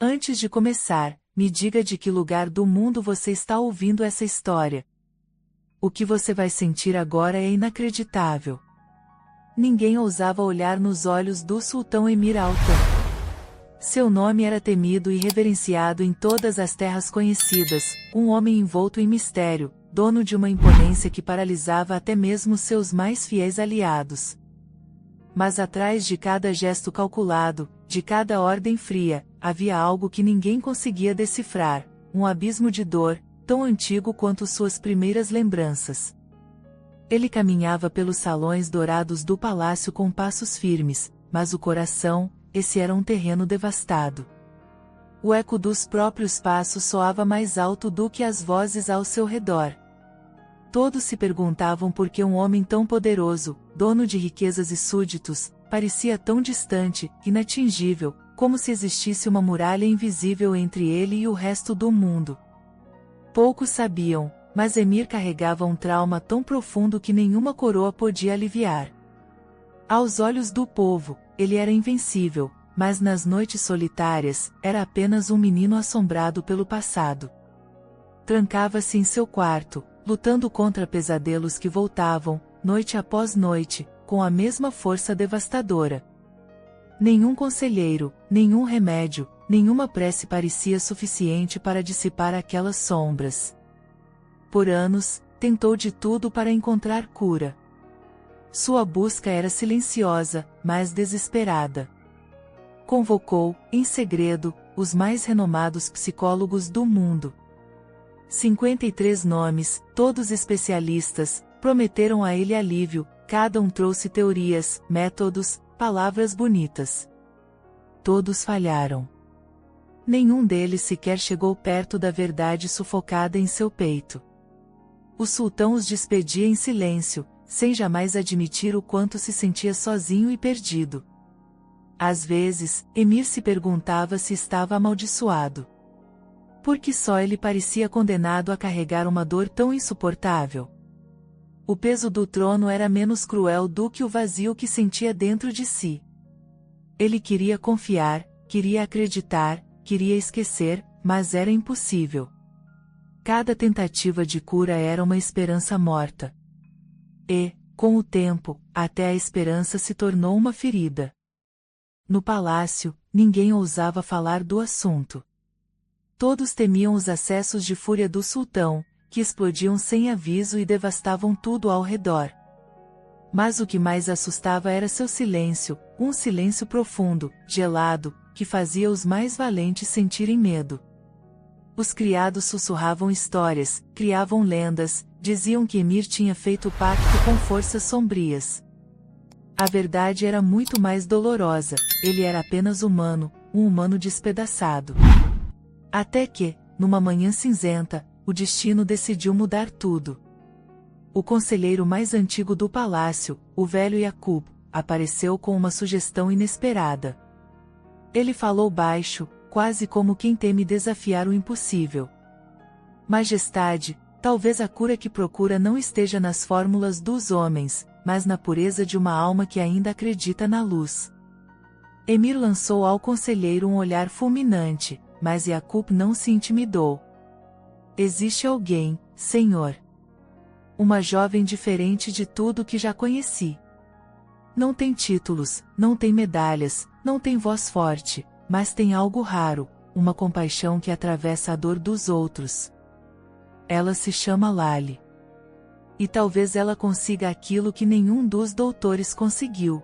Antes de começar, me diga de que lugar do mundo você está ouvindo essa história. O que você vai sentir agora é inacreditável. Ninguém ousava olhar nos olhos do sultão Emir Altan. Seu nome era temido e reverenciado em todas as terras conhecidas, um homem envolto em mistério, dono de uma imponência que paralisava até mesmo seus mais fiéis aliados. Mas atrás de cada gesto calculado, de cada ordem fria, havia algo que ninguém conseguia decifrar, um abismo de dor, tão antigo quanto suas primeiras lembranças. Ele caminhava pelos salões dourados do palácio com passos firmes, mas o coração, esse era um terreno devastado. O eco dos próprios passos soava mais alto do que as vozes ao seu redor. Todos se perguntavam por que um homem tão poderoso, dono de riquezas e súditos, parecia tão distante, inatingível, como se existisse uma muralha invisível entre ele e o resto do mundo. Poucos sabiam, mas Emir carregava um trauma tão profundo que nenhuma coroa podia aliviar. Aos olhos do povo, ele era invencível, mas nas noites solitárias, era apenas um menino assombrado pelo passado. Trancava-se em seu quarto, lutando contra pesadelos que voltavam, noite após noite, com a mesma força devastadora. Nenhum conselheiro, nenhum remédio, nenhuma prece parecia suficiente para dissipar aquelas sombras. Por anos, tentou de tudo para encontrar cura. Sua busca era silenciosa, mas desesperada. Convocou, em segredo, os mais renomados psicólogos do mundo. 53 nomes, todos especialistas, prometeram a ele alívio, cada um trouxe teorias, métodos, palavras bonitas. Todos falharam. Nenhum deles sequer chegou perto da verdade sufocada em seu peito. O sultão os despedia em silêncio, sem jamais admitir o quanto se sentia sozinho e perdido. Às vezes, Emir se perguntava se estava amaldiçoado. Porque só ele parecia condenado a carregar uma dor tão insuportável. O peso do trono era menos cruel do que o vazio que sentia dentro de si. Ele queria confiar, queria acreditar, queria esquecer, mas era impossível. Cada tentativa de cura era uma esperança morta. E, com o tempo, até a esperança se tornou uma ferida. No palácio, ninguém ousava falar do assunto. Todos temiam os acessos de fúria do sultão, que explodiam sem aviso e devastavam tudo ao redor. Mas o que mais assustava era seu silêncio, um silêncio profundo, gelado, que fazia os mais valentes sentirem medo. Os criados sussurravam histórias, criavam lendas, diziam que Emir tinha feito pacto com forças sombrias. A verdade era muito mais dolorosa, ele era apenas humano, um humano despedaçado. Até que, numa manhã cinzenta, o destino decidiu mudar tudo. O conselheiro mais antigo do palácio, o velho Yaqub, apareceu com uma sugestão inesperada. Ele falou baixo, quase como quem teme desafiar o impossível. Majestade, talvez a cura que procura não esteja nas fórmulas dos homens, mas na pureza de uma alma que ainda acredita na luz. Emir lançou ao conselheiro um olhar fulminante, mas Yaqub não se intimidou. Existe alguém, senhor. Uma jovem diferente de tudo que já conheci. Não tem títulos, não tem medalhas, não tem voz forte, mas tem algo raro, uma compaixão que atravessa a dor dos outros. Ela se chama Lali. E talvez ela consiga aquilo que nenhum dos doutores conseguiu.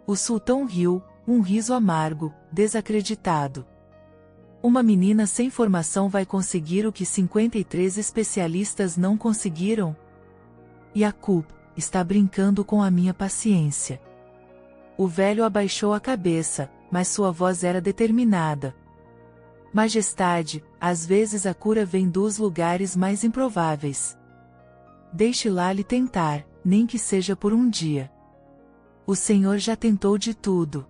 O sultão riu, um riso amargo, desacreditado. Uma menina sem formação vai conseguir o que 53 especialistas não conseguiram? Yaqub, está brincando com a minha paciência. O velho abaixou a cabeça, mas sua voz era determinada. Majestade, às vezes a cura vem dos lugares mais improváveis. Deixe Lali tentar, nem que seja por um dia. O senhor já tentou de tudo.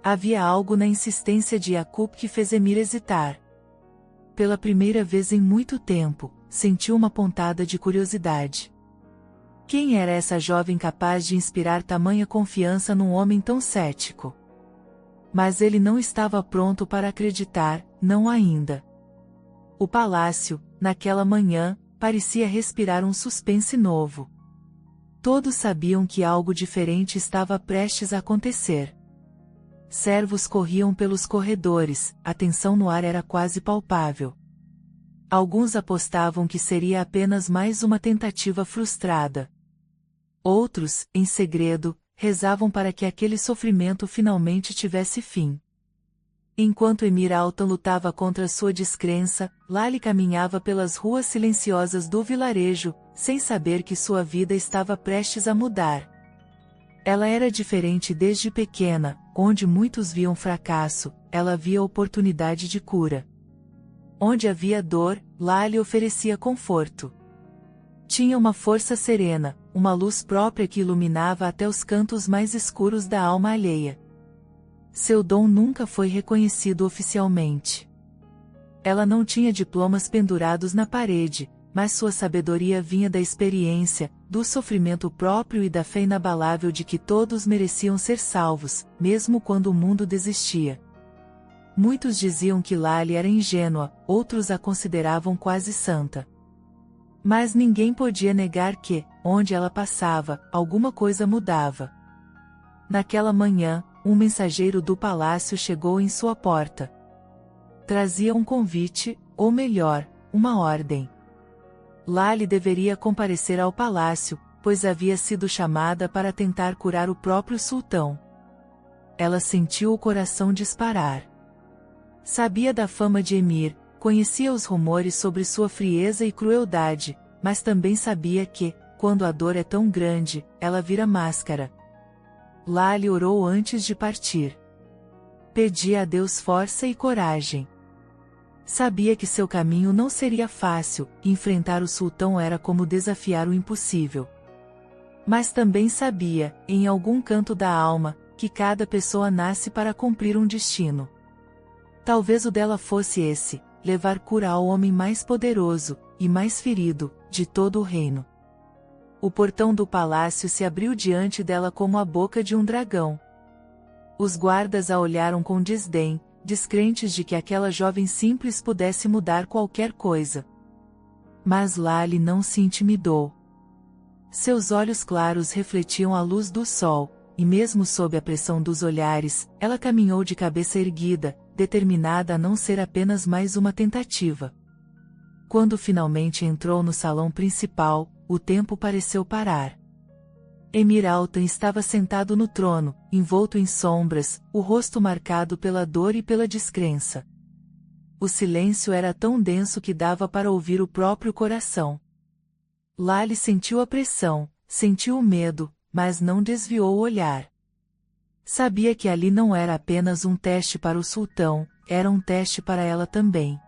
Havia algo na insistência de Yaqub que fez Emir hesitar. Pela primeira vez em muito tempo, sentiu uma pontada de curiosidade. Quem era essa jovem capaz de inspirar tamanha confiança num homem tão cético? Mas ele não estava pronto para acreditar, não ainda. O palácio, naquela manhã, parecia respirar um suspense novo. Todos sabiam que algo diferente estava prestes a acontecer. Servos corriam pelos corredores, a tensão no ar era quase palpável. Alguns apostavam que seria apenas mais uma tentativa frustrada. Outros, em segredo, rezavam para que aquele sofrimento finalmente tivesse fim. Enquanto Emir Altan lutava contra sua descrença, Lali caminhava pelas ruas silenciosas do vilarejo, sem saber que sua vida estava prestes a mudar. Ela era diferente desde pequena, onde muitos viam fracasso, ela via oportunidade de cura. Onde havia dor, Lali oferecia conforto. Tinha uma força serena, uma luz própria que iluminava até os cantos mais escuros da alma alheia. Seu dom nunca foi reconhecido oficialmente. Ela não tinha diplomas pendurados na parede, mas sua sabedoria vinha da experiência, do sofrimento próprio e da fé inabalável de que todos mereciam ser salvos, mesmo quando o mundo desistia. Muitos diziam que Lali era ingênua, outros a consideravam quase santa. Mas ninguém podia negar que, onde ela passava, alguma coisa mudava. Naquela manhã, um mensageiro do palácio chegou em sua porta. Trazia um convite, ou melhor, uma ordem. Lali deveria comparecer ao palácio, pois havia sido chamada para tentar curar o próprio sultão. Ela sentiu o coração disparar. Sabia da fama de Emir, conhecia os rumores sobre sua frieza e crueldade, mas também sabia que, quando a dor é tão grande, ela vira máscara. Lali orou antes de partir. Pedia a Deus força e coragem. Sabia que seu caminho não seria fácil, enfrentar o sultão era como desafiar o impossível. Mas também sabia, em algum canto da alma, que cada pessoa nasce para cumprir um destino. Talvez o dela fosse esse, levar cura ao homem mais poderoso, e mais ferido, de todo o reino. O portão do palácio se abriu diante dela como a boca de um dragão. Os guardas a olharam com desdém, descrentes de que aquela jovem simples pudesse mudar qualquer coisa. Mas Lali não se intimidou. Seus olhos claros refletiam a luz do sol, e mesmo sob a pressão dos olhares, ela caminhou de cabeça erguida, determinada a não ser apenas mais uma tentativa. Quando finalmente entrou no salão principal, o tempo pareceu parar. Emir Altan estava sentado no trono, envolto em sombras, o rosto marcado pela dor e pela descrença. O silêncio era tão denso que dava para ouvir o próprio coração. Lali sentiu a pressão, sentiu o medo, mas não desviou o olhar. Sabia que ali não era apenas um teste para o sultão, era um teste para ela também.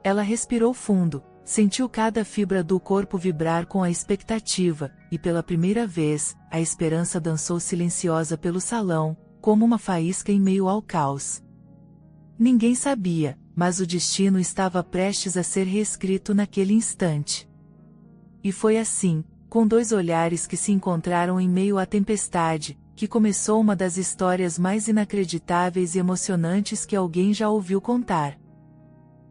Ela respirou fundo, sentiu cada fibra do corpo vibrar com a expectativa, e pela primeira vez, a esperança dançou silenciosa pelo salão, como uma faísca em meio ao caos. Ninguém sabia, mas o destino estava prestes a ser reescrito naquele instante. E foi assim, com dois olhares que se encontraram em meio à tempestade, que começou uma das histórias mais inacreditáveis e emocionantes que alguém já ouviu contar.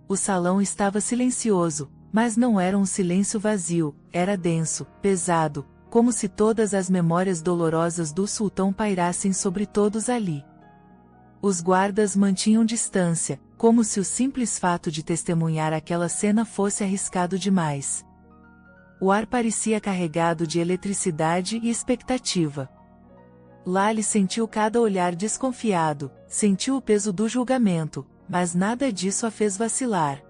O salão estava silencioso, mas não era um silêncio vazio, era denso, pesado, como se todas as memórias dolorosas do sultão pairassem sobre todos ali. Os guardas mantinham distância, como se o simples fato de testemunhar aquela cena fosse arriscado demais. O ar parecia carregado de eletricidade e expectativa. Lali sentiu cada olhar desconfiado, sentiu o peso do julgamento, mas nada disso a fez vacilar.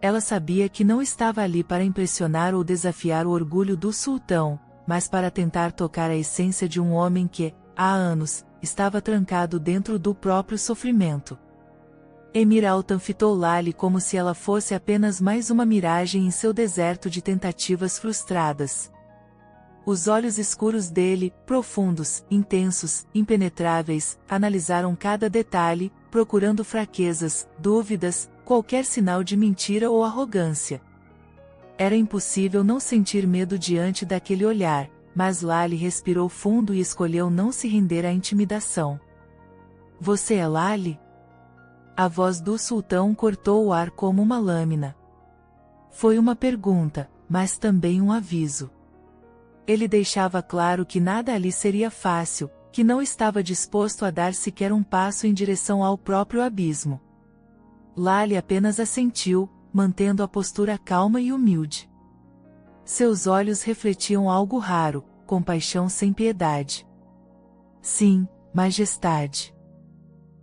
Ela sabia que não estava ali para impressionar ou desafiar o orgulho do sultão, mas para tentar tocar a essência de um homem que, há anos, estava trancado dentro do próprio sofrimento. Emir Altan fitou Lali como se ela fosse apenas mais uma miragem em seu deserto de tentativas frustradas. Os olhos escuros dele, profundos, intensos, impenetráveis, analisaram cada detalhe, procurando fraquezas, dúvidas, qualquer sinal de mentira ou arrogância. Era impossível não sentir medo diante daquele olhar, mas Lali respirou fundo e escolheu não se render à intimidação. Você é Lali? A voz do sultão cortou o ar como uma lâmina. Foi uma pergunta, mas também um aviso. Ele deixava claro que nada ali seria fácil, que não estava disposto a dar sequer um passo em direção ao próprio abismo. Lali apenas assentiu, mantendo a postura calma e humilde. Seus olhos refletiam algo raro, compaixão sem piedade. Sim, majestade.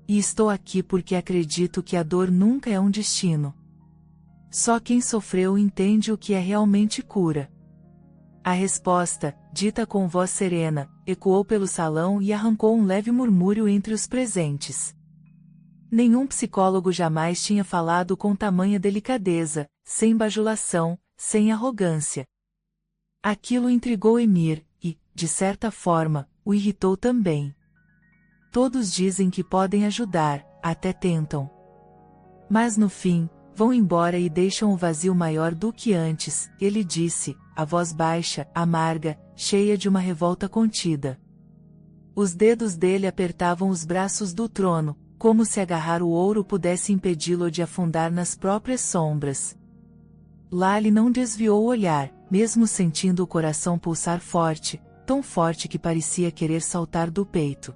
E estou aqui porque acredito que a dor nunca é um destino. Só quem sofreu entende o que é realmente cura. A resposta, dita com voz serena, ecoou pelo salão e arrancou um leve murmúrio entre os presentes. Nenhum psicólogo jamais tinha falado com tamanha delicadeza, sem bajulação, sem arrogância. Aquilo intrigou Emir, e, de certa forma, o irritou também. Todos dizem que podem ajudar, até tentam. Mas no fim, vão embora e deixam o vazio maior do que antes, ele disse, a voz baixa, amarga, cheia de uma revolta contida. Os dedos dele apertavam os braços do trono, como se agarrar o ouro pudesse impedi-lo de afundar nas próprias sombras. Lali não desviou o olhar, mesmo sentindo o coração pulsar forte, tão forte que parecia querer saltar do peito.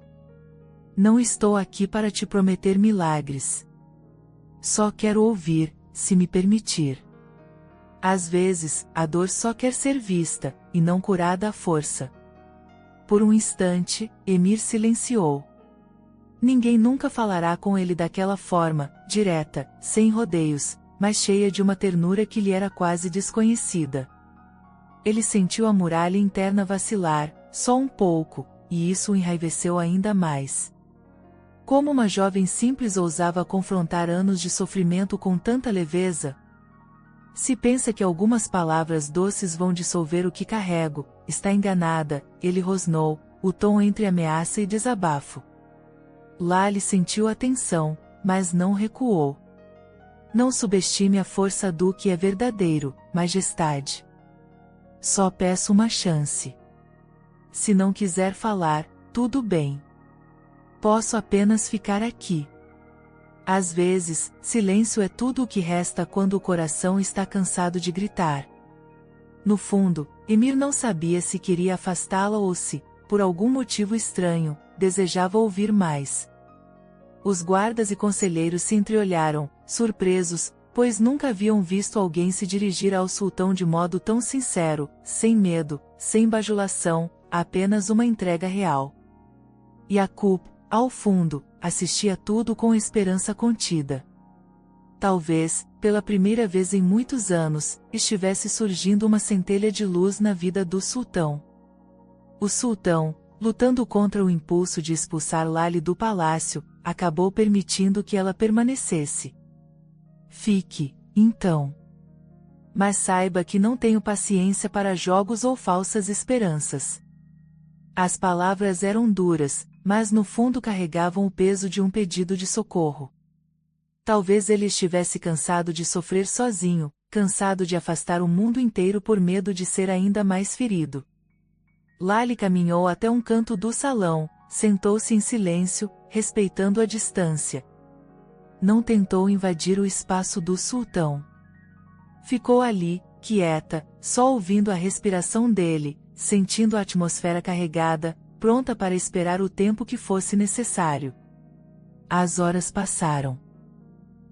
Não estou aqui para te prometer milagres. Só quero ouvir, se me permitir. Às vezes, a dor só quer ser vista, e não curada à força. Por um instante, Emir silenciou. Ninguém nunca falará com ele daquela forma, direta, sem rodeios, mas cheia de uma ternura que lhe era quase desconhecida. Ele sentiu a muralha interna vacilar, só um pouco, e isso o enraiveceu ainda mais. Como uma jovem simples ousava confrontar anos de sofrimento com tanta leveza? Se pensa que algumas palavras doces vão dissolver o que carrego, está enganada, ele rosnou, o tom entre ameaça e desabafo. Lali sentiu a tensão, mas não recuou. Não subestime a força do que é verdadeiro, majestade. Só peço uma chance. Se não quiser falar, tudo bem. Posso apenas ficar aqui. Às vezes, silêncio é tudo o que resta quando o coração está cansado de gritar. No fundo, Emir não sabia se queria afastá-la ou se, por algum motivo estranho, desejava ouvir mais. Os guardas e conselheiros se entreolharam, surpresos, pois nunca haviam visto alguém se dirigir ao sultão de modo tão sincero, sem medo, sem bajulação, apenas uma entrega real. Yaqub, ao fundo, assistia tudo com esperança contida. Talvez, pela primeira vez em muitos anos, estivesse surgindo uma centelha de luz na vida do sultão. O sultão, lutando contra o impulso de expulsar Lali do palácio, acabou permitindo que ela permanecesse. Fique, então. Mas saiba que não tenho paciência para jogos ou falsas esperanças. As palavras eram duras, mas no fundo carregavam o peso de um pedido de socorro. Talvez ele estivesse cansado de sofrer sozinho, cansado de afastar o mundo inteiro por medo de ser ainda mais ferido. Lali caminhou até um canto do salão, sentou-se em silêncio, respeitando a distância. Não tentou invadir o espaço do sultão. Ficou ali, quieta, só ouvindo a respiração dele, sentindo a atmosfera carregada, pronta para esperar o tempo que fosse necessário. As horas passaram.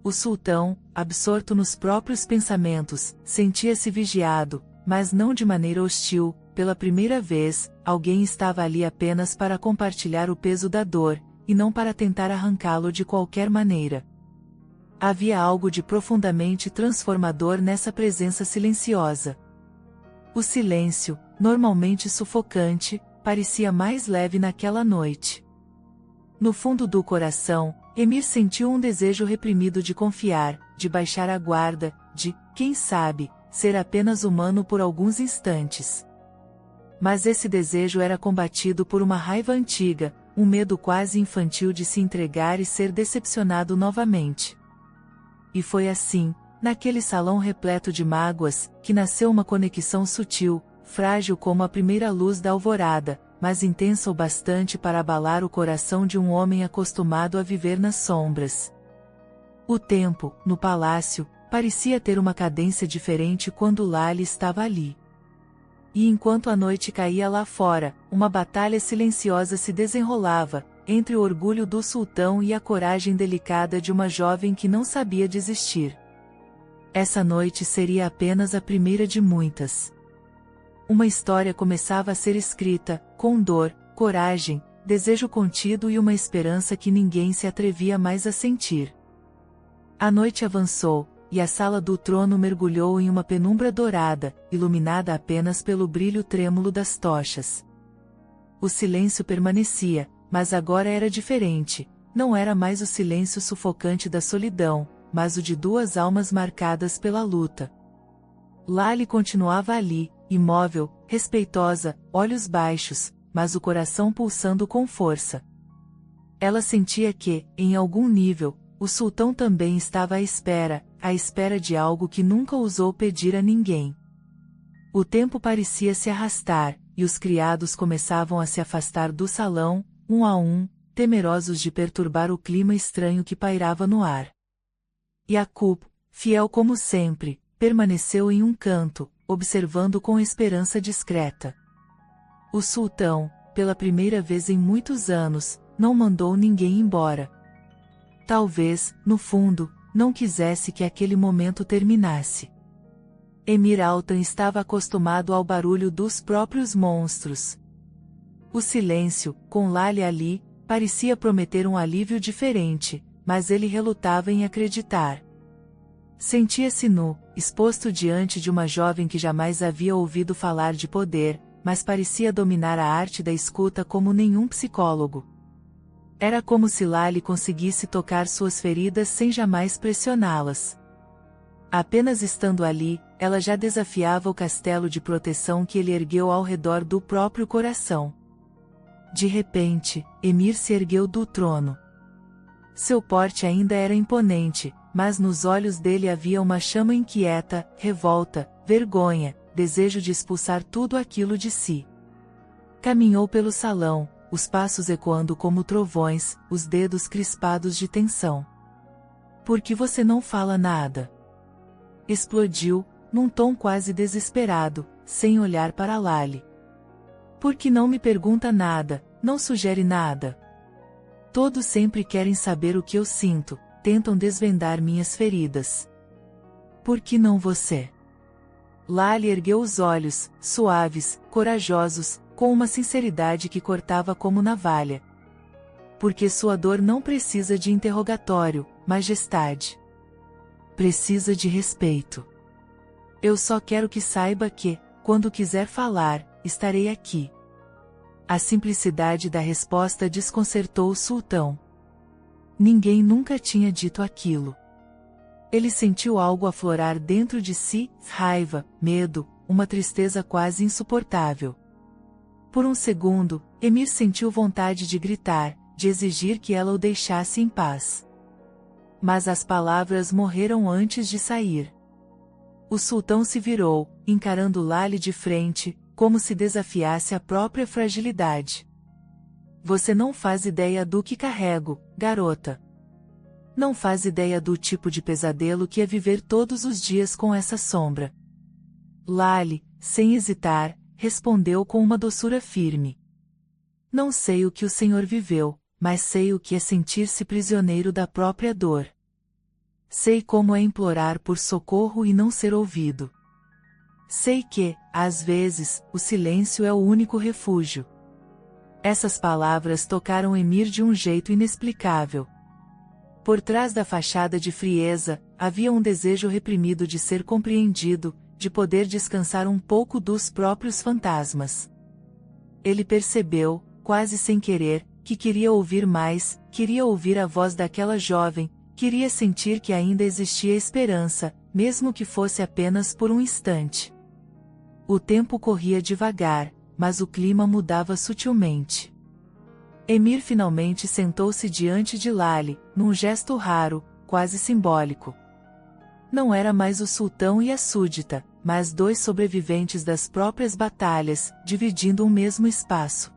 O sultão, absorto nos próprios pensamentos, sentia-se vigiado, mas não de maneira hostil. Pela primeira vez, alguém estava ali apenas para compartilhar o peso da dor, e não para tentar arrancá-lo de qualquer maneira. Havia algo de profundamente transformador nessa presença silenciosa. O silêncio, normalmente sufocante, parecia mais leve naquela noite. No fundo do coração, Emir sentiu um desejo reprimido de confiar, de baixar a guarda, de, quem sabe, ser apenas humano por alguns instantes. Mas esse desejo era combatido por uma raiva antiga, um medo quase infantil de se entregar e ser decepcionado novamente. E foi assim, naquele salão repleto de mágoas, que nasceu uma conexão sutil, frágil como a primeira luz da alvorada, mas intensa o bastante para abalar o coração de um homem acostumado a viver nas sombras. O tempo, no palácio, parecia ter uma cadência diferente quando Lali estava ali. E enquanto a noite caía lá fora, uma batalha silenciosa se desenrolava, entre o orgulho do sultão e a coragem delicada de uma jovem que não sabia desistir. Essa noite seria apenas a primeira de muitas. Uma história começava a ser escrita, com dor, coragem, desejo contido e uma esperança que ninguém se atrevia mais a sentir. A noite avançou, e a sala do trono mergulhou em uma penumbra dourada, iluminada apenas pelo brilho trêmulo das tochas. O silêncio permanecia, mas agora era diferente, não era mais o silêncio sufocante da solidão, mas o de duas almas marcadas pela luta. Lali continuava ali, imóvel, respeitosa, olhos baixos, mas o coração pulsando com força. Ela sentia que, em algum nível, o sultão também estava à espera de algo que nunca ousou pedir a ninguém. O tempo parecia se arrastar, e os criados começavam a se afastar do salão, um a um, temerosos de perturbar o clima estranho que pairava no ar. Yaqub, fiel como sempre, permaneceu em um canto, observando com esperança discreta. O sultão, pela primeira vez em muitos anos, não mandou ninguém embora. Talvez, no fundo, não quisesse que aquele momento terminasse. Emir Altan estava acostumado ao barulho dos próprios monstros. O silêncio, com Lali ali, parecia prometer um alívio diferente, mas ele relutava em acreditar. Sentia-se nu, exposto diante de uma jovem que jamais havia ouvido falar de poder, mas parecia dominar a arte da escuta como nenhum psicólogo. Era como se Lali conseguisse tocar suas feridas sem jamais pressioná-las. Apenas estando ali, ela já desafiava o castelo de proteção que ele ergueu ao redor do próprio coração. De repente, Emir se ergueu do trono. Seu porte ainda era imponente, mas nos olhos dele havia uma chama inquieta, revolta, vergonha, desejo de expulsar tudo aquilo de si. Caminhou pelo salão, os passos ecoando como trovões, os dedos crispados de tensão. "Por que você não fala nada?" Explodiu, num tom quase desesperado, sem olhar para Lali. "Por que não me pergunta nada, não sugere nada? Todos sempre querem saber o que eu sinto, tentam desvendar minhas feridas. Por que não você?" Lali ergueu os olhos, suaves, corajosos, com uma sinceridade que cortava como navalha. "Porque sua dor não precisa de interrogatório, majestade. Precisa de respeito. Eu só quero que saiba que, quando quiser falar, estarei aqui." A simplicidade da resposta desconcertou o sultão. Ninguém nunca tinha dito aquilo. Ele sentiu algo aflorar dentro de si, raiva, medo, uma tristeza quase insuportável. Por um segundo, Emir sentiu vontade de gritar, de exigir que ela o deixasse em paz. Mas as palavras morreram antes de sair. O sultão se virou, encarando Lali de frente, como se desafiasse a própria fragilidade. "Você não faz ideia do que carrego, garota. Não faz ideia do tipo de pesadelo que é viver todos os dias com essa sombra." Lali, sem hesitar, respondeu com uma doçura firme. "Não sei o que o senhor viveu, mas sei o que é sentir-se prisioneiro da própria dor. Sei como é implorar por socorro e não ser ouvido. Sei que, às vezes, o silêncio é o único refúgio." Essas palavras tocaram Emir de um jeito inexplicável. Por trás da fachada de frieza, havia um desejo reprimido de ser compreendido, de poder descansar um pouco dos próprios fantasmas. Ele percebeu, quase sem querer, que queria ouvir mais, queria ouvir a voz daquela jovem, queria sentir que ainda existia esperança, mesmo que fosse apenas por um instante. O tempo corria devagar, mas o clima mudava sutilmente. Emir finalmente sentou-se diante de Lali, num gesto raro, quase simbólico. Não era mais o sultão e a súdita, mas dois sobreviventes das próprias batalhas, dividindo um mesmo espaço.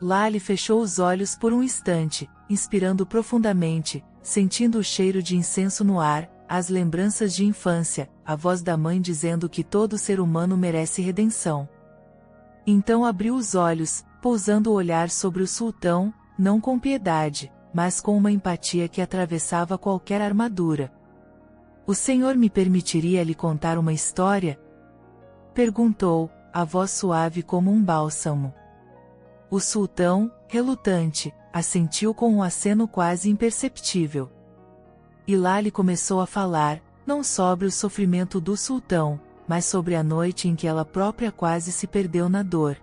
Lali fechou os olhos por um instante, inspirando profundamente, sentindo o cheiro de incenso no ar, as lembranças de infância, a voz da mãe dizendo que todo ser humano merece redenção. Então abriu os olhos, pousando o olhar sobre o sultão, não com piedade, mas com uma empatia que atravessava qualquer armadura. "O senhor me permitiria lhe contar uma história?" perguntou, a voz suave como um bálsamo. O sultão, relutante, assentiu com um aceno quase imperceptível. E Lali começou a falar, não sobre o sofrimento do sultão, mas sobre a noite em que ela própria quase se perdeu na dor.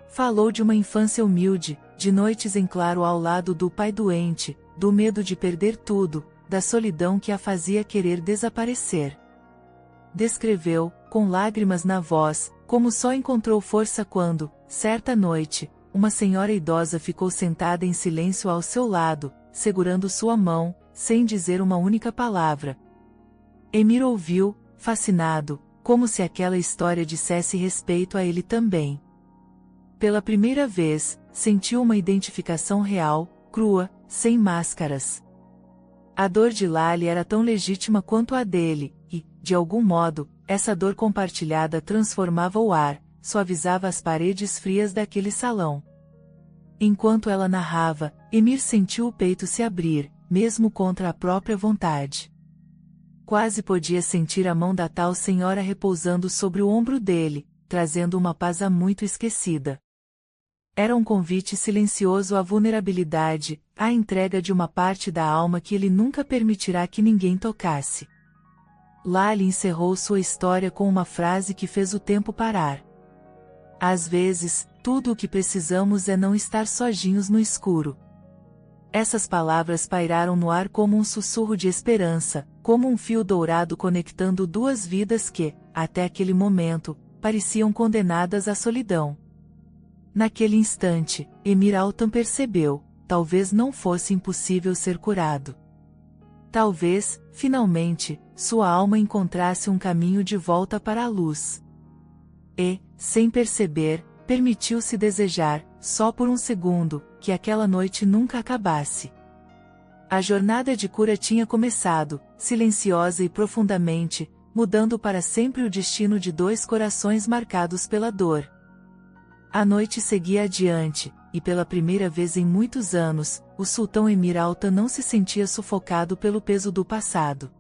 Falou de uma infância humilde, de noites em claro ao lado do pai doente, do medo de perder tudo, da solidão que a fazia querer desaparecer. Descreveu, com lágrimas na voz, como só encontrou força quando, certa noite, uma senhora idosa ficou sentada em silêncio ao seu lado, segurando sua mão, sem dizer uma única palavra. Emir ouviu, fascinado, como se aquela história dissesse respeito a ele também. Pela primeira vez, sentiu uma identificação real, crua, sem máscaras. A dor de Lali era tão legítima quanto a dele, e, de algum modo, essa dor compartilhada transformava o ar, suavizava as paredes frias daquele salão. Enquanto ela narrava, Emir sentiu o peito se abrir, mesmo contra a própria vontade. Quase podia sentir a mão da tal senhora repousando sobre o ombro dele, trazendo uma paz há muito esquecida. Era um convite silencioso à vulnerabilidade, à entrega de uma parte da alma que ele nunca permitirá que ninguém tocasse. Lali encerrou sua história com uma frase que fez o tempo parar. "Às vezes, tudo o que precisamos é não estar sozinhos no escuro." Essas palavras pairaram no ar como um sussurro de esperança, como um fio dourado conectando duas vidas que, até aquele momento, pareciam condenadas à solidão. Naquele instante, Emir Altan percebeu, talvez não fosse impossível ser curado. Talvez, finalmente, sua alma encontrasse um caminho de volta para a luz. E, sem perceber, permitiu-se desejar, só por um segundo, que aquela noite nunca acabasse. A jornada de cura tinha começado, silenciosa e profundamente, mudando para sempre o destino de dois corações marcados pela dor. A noite seguia adiante, e pela primeira vez em muitos anos, o sultão Emir Altan não se sentia sufocado pelo peso do passado.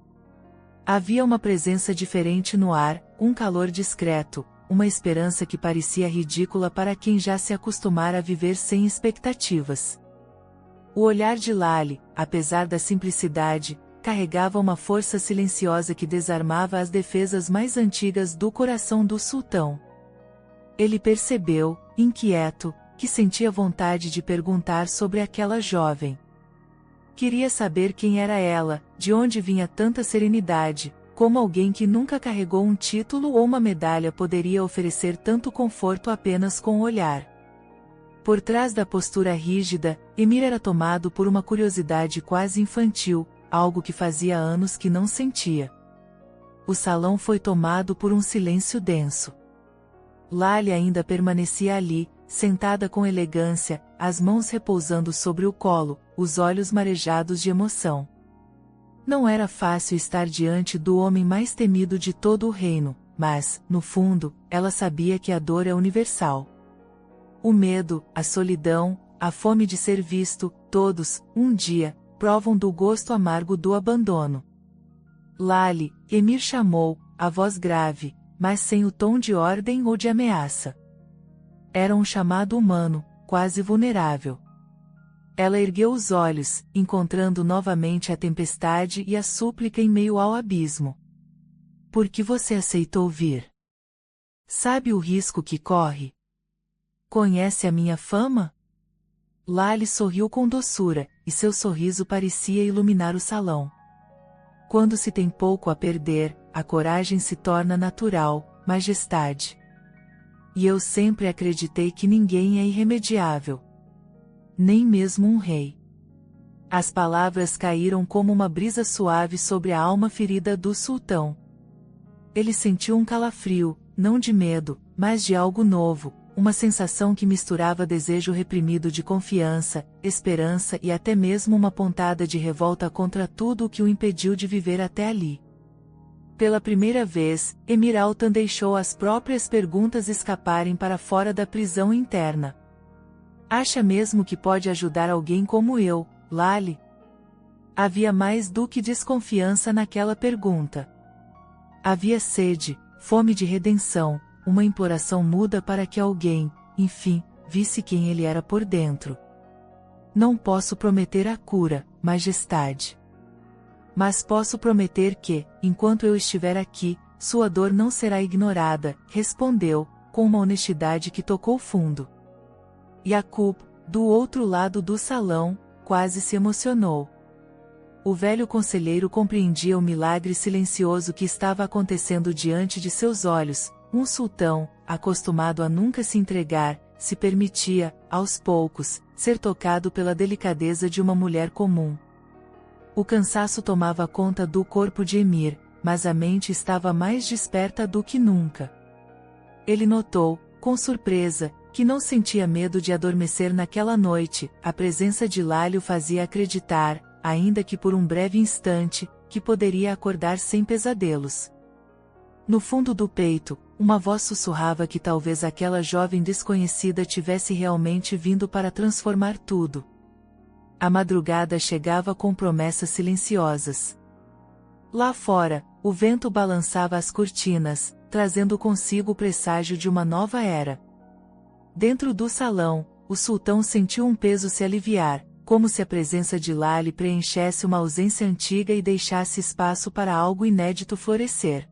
Havia uma presença diferente no ar, um calor discreto, uma esperança que parecia ridícula para quem já se acostumara a viver sem expectativas. O olhar de Lali, apesar da simplicidade, carregava uma força silenciosa que desarmava as defesas mais antigas do coração do sultão. Ele percebeu, inquieto, que sentia vontade de perguntar sobre aquela jovem. Queria saber quem era ela, de onde vinha tanta serenidade, como alguém que nunca carregou um título ou uma medalha poderia oferecer tanto conforto apenas com o olhar. Por trás da postura rígida, Emir era tomado por uma curiosidade quase infantil, algo que fazia anos que não sentia. O salão foi tomado por um silêncio denso. Lali ainda permanecia ali, sentada com elegância, as mãos repousando sobre o colo, os olhos marejados de emoção. Não era fácil estar diante do homem mais temido de todo o reino, mas, no fundo, ela sabia que a dor é universal. O medo, a solidão, a fome de ser visto, todos, um dia, provam do gosto amargo do abandono. "Lali", Emir chamou, a voz grave, mas sem o tom de ordem ou de ameaça. Era um chamado humano, quase vulnerável. Ela ergueu os olhos, encontrando novamente a tempestade e a súplica em meio ao abismo. "Por que você aceitou vir? Sabe o risco que corre? Conhece a minha fama?" Lali sorriu com doçura, e seu sorriso parecia iluminar o salão. Quando se tem pouco a perder, a coragem se torna natural, majestade. E eu sempre acreditei que ninguém é irremediável. Nem mesmo um rei. As palavras caíram como uma brisa suave sobre a alma ferida do sultão. Ele sentiu um calafrio, não de medo, mas de algo novo, uma sensação que misturava desejo reprimido de confiança, esperança e até mesmo uma pontada de revolta contra tudo o que o impediu de viver até ali. Pela primeira vez, Emir Altan deixou as próprias perguntas escaparem para fora da prisão interna. Acha mesmo que pode ajudar alguém como eu, Lali? Havia mais do que desconfiança naquela pergunta. Havia sede, fome de redenção, uma imploração muda para que alguém, enfim, visse quem ele era por dentro. Não posso prometer a cura, Majestade. Mas posso prometer que, enquanto eu estiver aqui, sua dor não será ignorada, respondeu, com uma honestidade que tocou fundo. Yaqub, do outro lado do salão, quase se emocionou. O velho conselheiro compreendia o milagre silencioso que estava acontecendo diante de seus olhos. Um sultão, acostumado a nunca se entregar, se permitia, aos poucos, ser tocado pela delicadeza de uma mulher comum. O cansaço tomava conta do corpo de Emir, mas a mente estava mais desperta do que nunca. Ele notou, com surpresa, que não sentia medo de adormecer naquela noite. A presença de Lali o fazia acreditar, ainda que por um breve instante, que poderia acordar sem pesadelos. No fundo do peito, uma voz sussurrava que talvez aquela jovem desconhecida tivesse realmente vindo para transformar tudo. A madrugada chegava com promessas silenciosas. Lá fora, o vento balançava as cortinas, trazendo consigo o presságio de uma nova era. Dentro do salão, o sultão sentiu um peso se aliviar, como se a presença de Lali preenchesse uma ausência antiga e deixasse espaço para algo inédito florescer.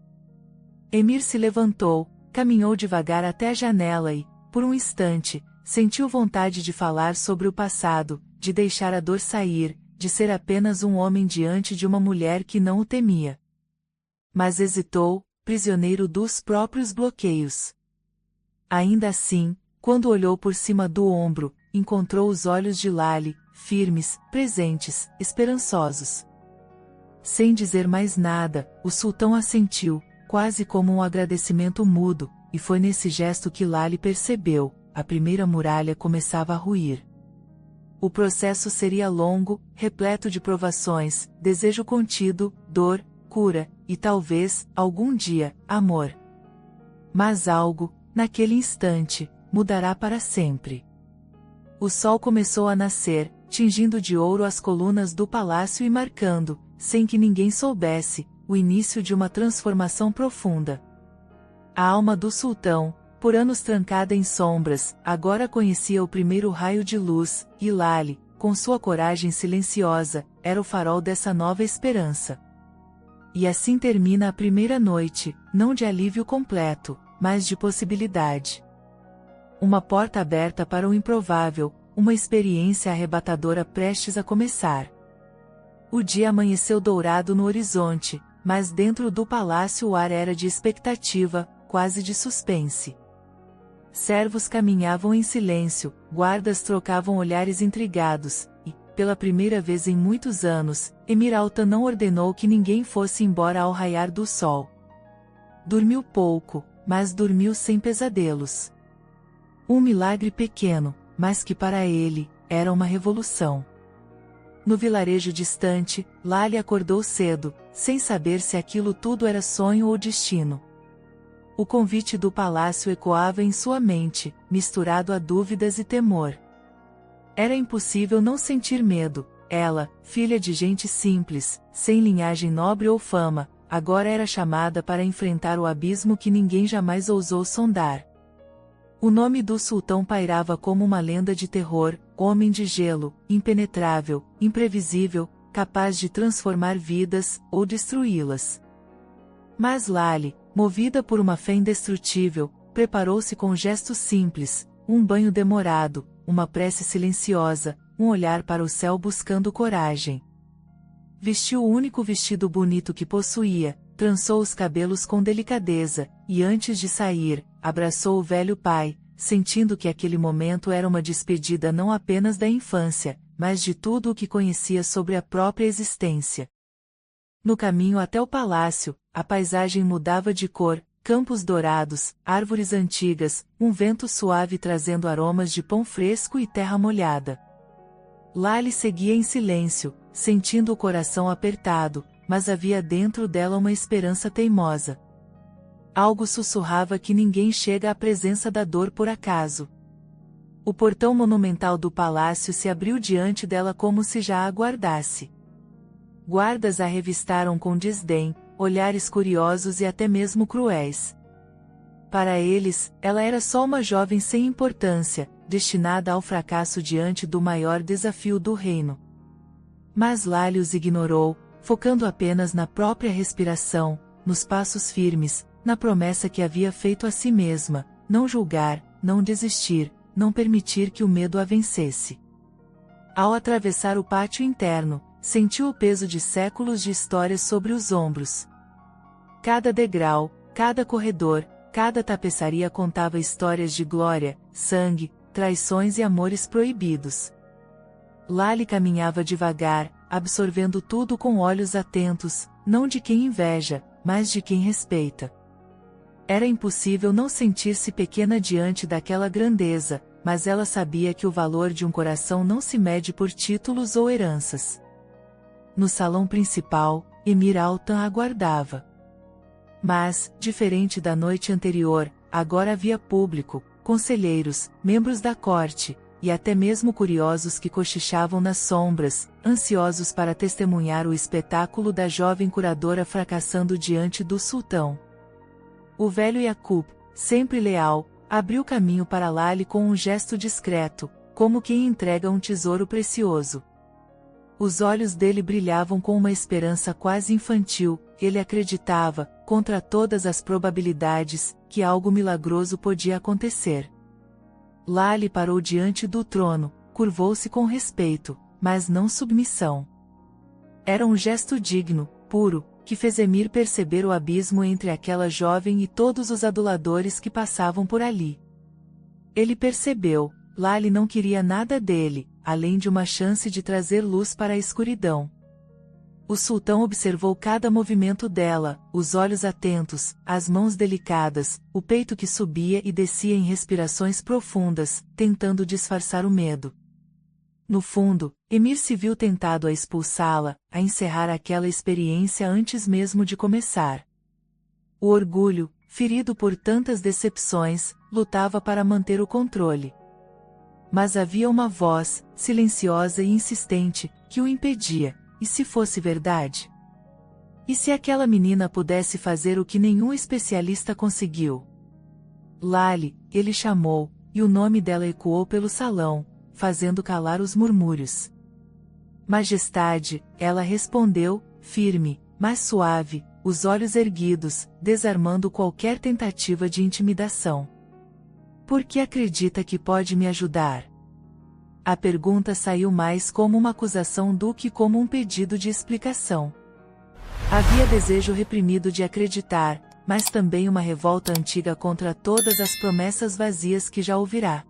Emir se levantou, caminhou devagar até a janela e, por um instante, sentiu vontade de falar sobre o passado, de deixar a dor sair, de ser apenas um homem diante de uma mulher que não o temia. Mas hesitou, prisioneiro dos próprios bloqueios. Ainda assim, quando olhou por cima do ombro, encontrou os olhos de Lali, firmes, presentes, esperançosos. Sem dizer mais nada, o sultão assentiu, quase como um agradecimento mudo, e foi nesse gesto que Lali percebeu, a primeira muralha começava a ruir. O processo seria longo, repleto de provações, desejo contido, dor, cura, e talvez, algum dia, amor. Mas algo, naquele instante, mudará para sempre. O sol começou a nascer, tingindo de ouro as colunas do palácio e marcando, sem que ninguém soubesse, o início de uma transformação profunda. A alma do sultão, por anos trancada em sombras, agora conhecia o primeiro raio de luz, e Lali, com sua coragem silenciosa, era o farol dessa nova esperança. E assim termina a primeira noite, não de alívio completo, mas de possibilidade. Uma porta aberta para o improvável, uma experiência arrebatadora prestes a começar. O dia amanheceu dourado no horizonte, mas dentro do palácio o ar era de expectativa, quase de suspense. Servos caminhavam em silêncio, guardas trocavam olhares intrigados, e, pela primeira vez em muitos anos, Emir Altan não ordenou que ninguém fosse embora ao raiar do sol. Dormiu pouco, mas dormiu sem pesadelos. Um milagre pequeno, mas que para ele, era uma revolução. No vilarejo distante, Lali acordou cedo, sem saber se aquilo tudo era sonho ou destino. O convite do palácio ecoava em sua mente, misturado a dúvidas e temor. Era impossível não sentir medo. Ela, filha de gente simples, sem linhagem nobre ou fama, agora era chamada para enfrentar o abismo que ninguém jamais ousou sondar. O nome do sultão pairava como uma lenda de terror, homem de gelo, impenetrável, imprevisível, capaz de transformar vidas, ou destruí-las. Mas Lali, movida por uma fé indestrutível, preparou-se com um gesto simples, um banho demorado, uma prece silenciosa, um olhar para o céu buscando coragem. Vestiu o único vestido bonito que possuía, trançou os cabelos com delicadeza, e antes de sair, abraçou o velho pai, sentindo que aquele momento era uma despedida não apenas da infância, mas de tudo o que conhecia sobre a própria existência. No caminho até o palácio, a paisagem mudava de cor, campos dourados, árvores antigas, um vento suave trazendo aromas de pão fresco e terra molhada. Lali seguia em silêncio, sentindo o coração apertado, mas havia dentro dela uma esperança teimosa. Algo sussurrava que ninguém chega à presença da dor por acaso. O portão monumental do palácio se abriu diante dela como se já a aguardasse. Guardas a revistaram com desdém, olhares curiosos e até mesmo cruéis. Para eles, ela era só uma jovem sem importância, destinada ao fracasso diante do maior desafio do reino. Mas Lali os ignorou, focando apenas na própria respiração, nos passos firmes, na promessa que havia feito a si mesma, não julgar, não desistir, não permitir que o medo a vencesse. Ao atravessar o pátio interno, sentiu o peso de séculos de histórias sobre os ombros. Cada degrau, cada corredor, cada tapeçaria contava histórias de glória, sangue, traições e amores proibidos. Lali caminhava devagar, absorvendo tudo com olhos atentos, não de quem inveja, mas de quem respeita. Era impossível não sentir-se pequena diante daquela grandeza, mas ela sabia que o valor de um coração não se mede por títulos ou heranças. No salão principal, Emir Altan aguardava. Mas, diferente da noite anterior, agora havia público, conselheiros, membros da corte, e até mesmo curiosos que cochichavam nas sombras, ansiosos para testemunhar o espetáculo da jovem curadora fracassando diante do sultão. O velho Yaqub, sempre leal, abriu caminho para Lali com um gesto discreto, como quem entrega um tesouro precioso. Os olhos dele brilhavam com uma esperança quase infantil, ele acreditava, contra todas as probabilidades, que algo milagroso podia acontecer. Lali parou diante do trono, curvou-se com respeito, mas não submissão. Era um gesto digno, puro, que fez Emir perceber o abismo entre aquela jovem e todos os aduladores que passavam por ali. Ele percebeu, Lali não queria nada dele, além de uma chance de trazer luz para a escuridão. O sultão observou cada movimento dela, os olhos atentos, as mãos delicadas, o peito que subia e descia em respirações profundas, tentando disfarçar o medo. No fundo, Emir se viu tentado a expulsá-la, a encerrar aquela experiência antes mesmo de começar. O orgulho, ferido por tantas decepções, lutava para manter o controle. Mas havia uma voz, silenciosa e insistente, que o impedia. E se fosse verdade? E se aquela menina pudesse fazer o que nenhum especialista conseguiu? Lali, ele chamou, e o nome dela ecoou pelo salão, fazendo calar os murmúrios. Majestade, ela respondeu, firme, mas suave, os olhos erguidos, desarmando qualquer tentativa de intimidação. Por que acredita que pode me ajudar? A pergunta saiu mais como uma acusação do que como um pedido de explicação. Havia desejo reprimido de acreditar, mas também uma revolta antiga contra todas as promessas vazias que já ouvirá.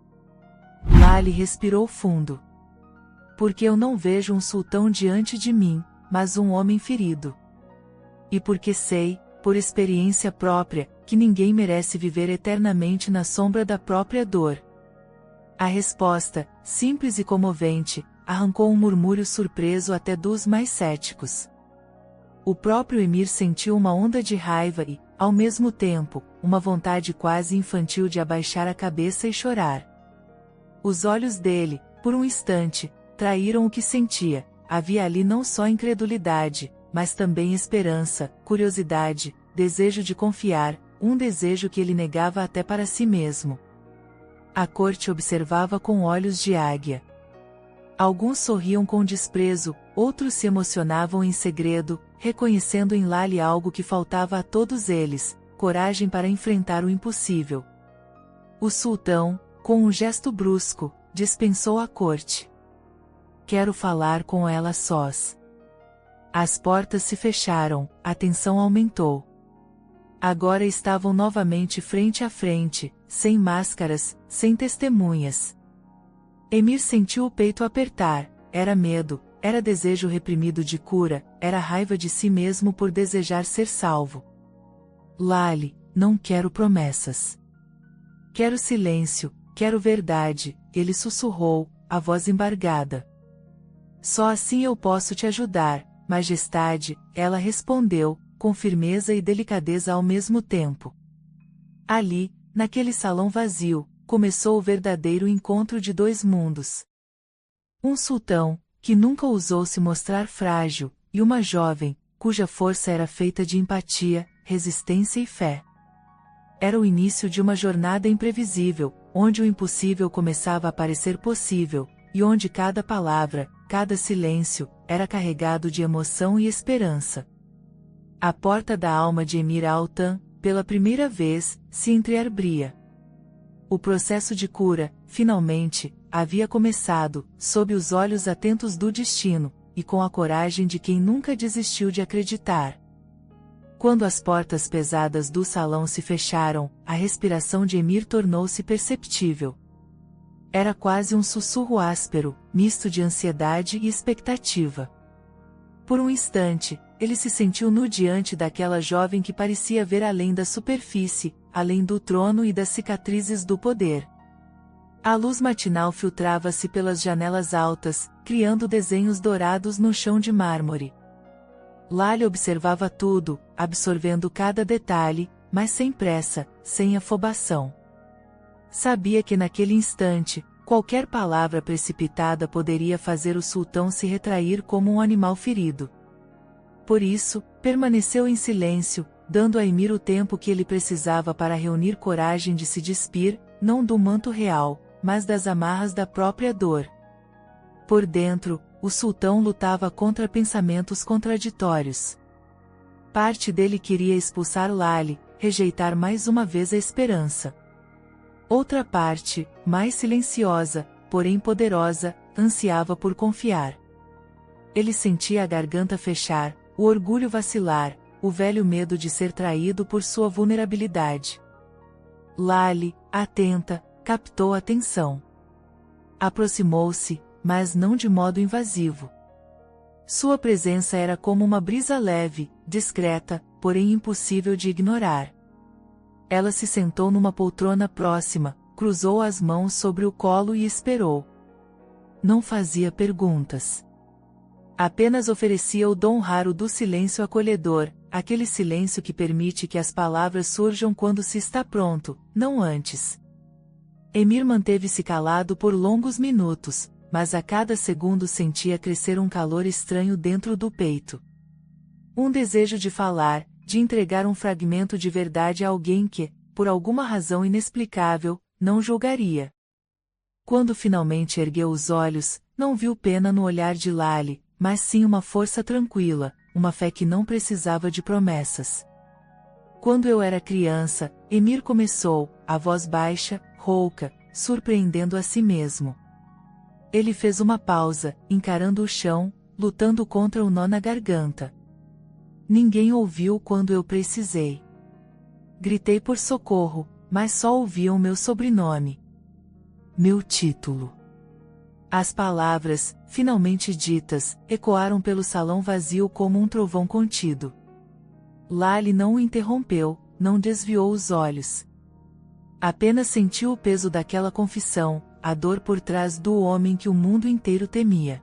Lali respirou fundo. Porque eu não vejo um sultão diante de mim, mas um homem ferido. E porque sei, por experiência própria, que ninguém merece viver eternamente na sombra da própria dor. A resposta, simples e comovente, arrancou um murmúrio surpreso até dos mais céticos. O próprio Emir sentiu uma onda de raiva e, ao mesmo tempo, uma vontade quase infantil de abaixar a cabeça e chorar. Os olhos dele, por um instante, traíram o que sentia. Havia ali não só incredulidade, mas também esperança, curiosidade, desejo de confiar, um desejo que ele negava até para si mesmo. A corte observava com olhos de águia. Alguns sorriam com desprezo, outros se emocionavam em segredo, reconhecendo em Lali algo que faltava a todos eles, coragem para enfrentar o impossível. O sultão, com um gesto brusco, dispensou a corte. Quero falar com ela sós. As portas se fecharam, a tensão aumentou. Agora estavam novamente frente a frente, sem máscaras, sem testemunhas. Emir sentiu o peito apertar, era medo, era desejo reprimido de cura, era raiva de si mesmo por desejar ser salvo. Lali, não quero promessas. Quero silêncio, quero verdade, ele sussurrou, a voz embargada. Só assim eu posso te ajudar, Majestade, ela respondeu, com firmeza e delicadeza ao mesmo tempo. Ali, naquele salão vazio, começou o verdadeiro encontro de dois mundos. Um sultão, que nunca ousou se mostrar frágil, e uma jovem, cuja força era feita de empatia, resistência e fé. Era o início de uma jornada imprevisível, onde o impossível começava a parecer possível, e onde cada palavra, cada silêncio, era carregado de emoção e esperança. A porta da alma de Emir Altan, pela primeira vez, se entreabria. O processo de cura, finalmente, havia começado, sob os olhos atentos do destino, e com a coragem de quem nunca desistiu de acreditar. Quando as portas pesadas do salão se fecharam, a respiração de Emir tornou-se perceptível. Era quase um sussurro áspero, misto de ansiedade e expectativa. Por um instante, ele se sentiu nu diante daquela jovem que parecia ver além da superfície, além do trono e das cicatrizes do poder. A luz matinal filtrava-se pelas janelas altas, criando desenhos dourados no chão de mármore. Lali observava tudo, absorvendo cada detalhe, mas sem pressa, sem afobação. Sabia que naquele instante, qualquer palavra precipitada poderia fazer o sultão se retrair como um animal ferido. Por isso, permaneceu em silêncio, dando a Emir o tempo que ele precisava para reunir coragem de se despir, não do manto real, mas das amarras da própria dor. Por dentro, o sultão lutava contra pensamentos contraditórios. Parte dele queria expulsar Lali, rejeitar mais uma vez a esperança. Outra parte, mais silenciosa, porém poderosa, ansiava por confiar. Ele sentia a garganta fechar, o orgulho vacilar, o velho medo de ser traído por sua vulnerabilidade. Lali, atenta, captou a atenção. Aproximou-se, mas não de modo invasivo. Sua presença era como uma brisa leve, discreta, porém impossível de ignorar. Ela se sentou numa poltrona próxima, cruzou as mãos sobre o colo e esperou. Não fazia perguntas. Apenas oferecia o dom raro do silêncio acolhedor, aquele silêncio que permite que as palavras surjam quando se está pronto, não antes. Emir manteve-se calado por longos minutos, mas a cada segundo sentia crescer um calor estranho dentro do peito. Um desejo de falar, de entregar um fragmento de verdade a alguém que, por alguma razão inexplicável, não julgaria. Quando finalmente ergueu os olhos, não viu pena no olhar de Lali, mas sim uma força tranquila, uma fé que não precisava de promessas. Quando eu era criança, Emir começou, a voz baixa, rouca, surpreendendo a si mesmo. Ele fez uma pausa, encarando o chão, lutando contra o nó na garganta. Ninguém ouviu quando eu precisei. Gritei por socorro, mas só ouviam meu sobrenome. Meu título. As palavras, finalmente ditas, ecoaram pelo salão vazio como um trovão contido. Lali não o interrompeu, não desviou os olhos. Apenas sentiu o peso daquela confissão, a dor por trás do homem que o mundo inteiro temia.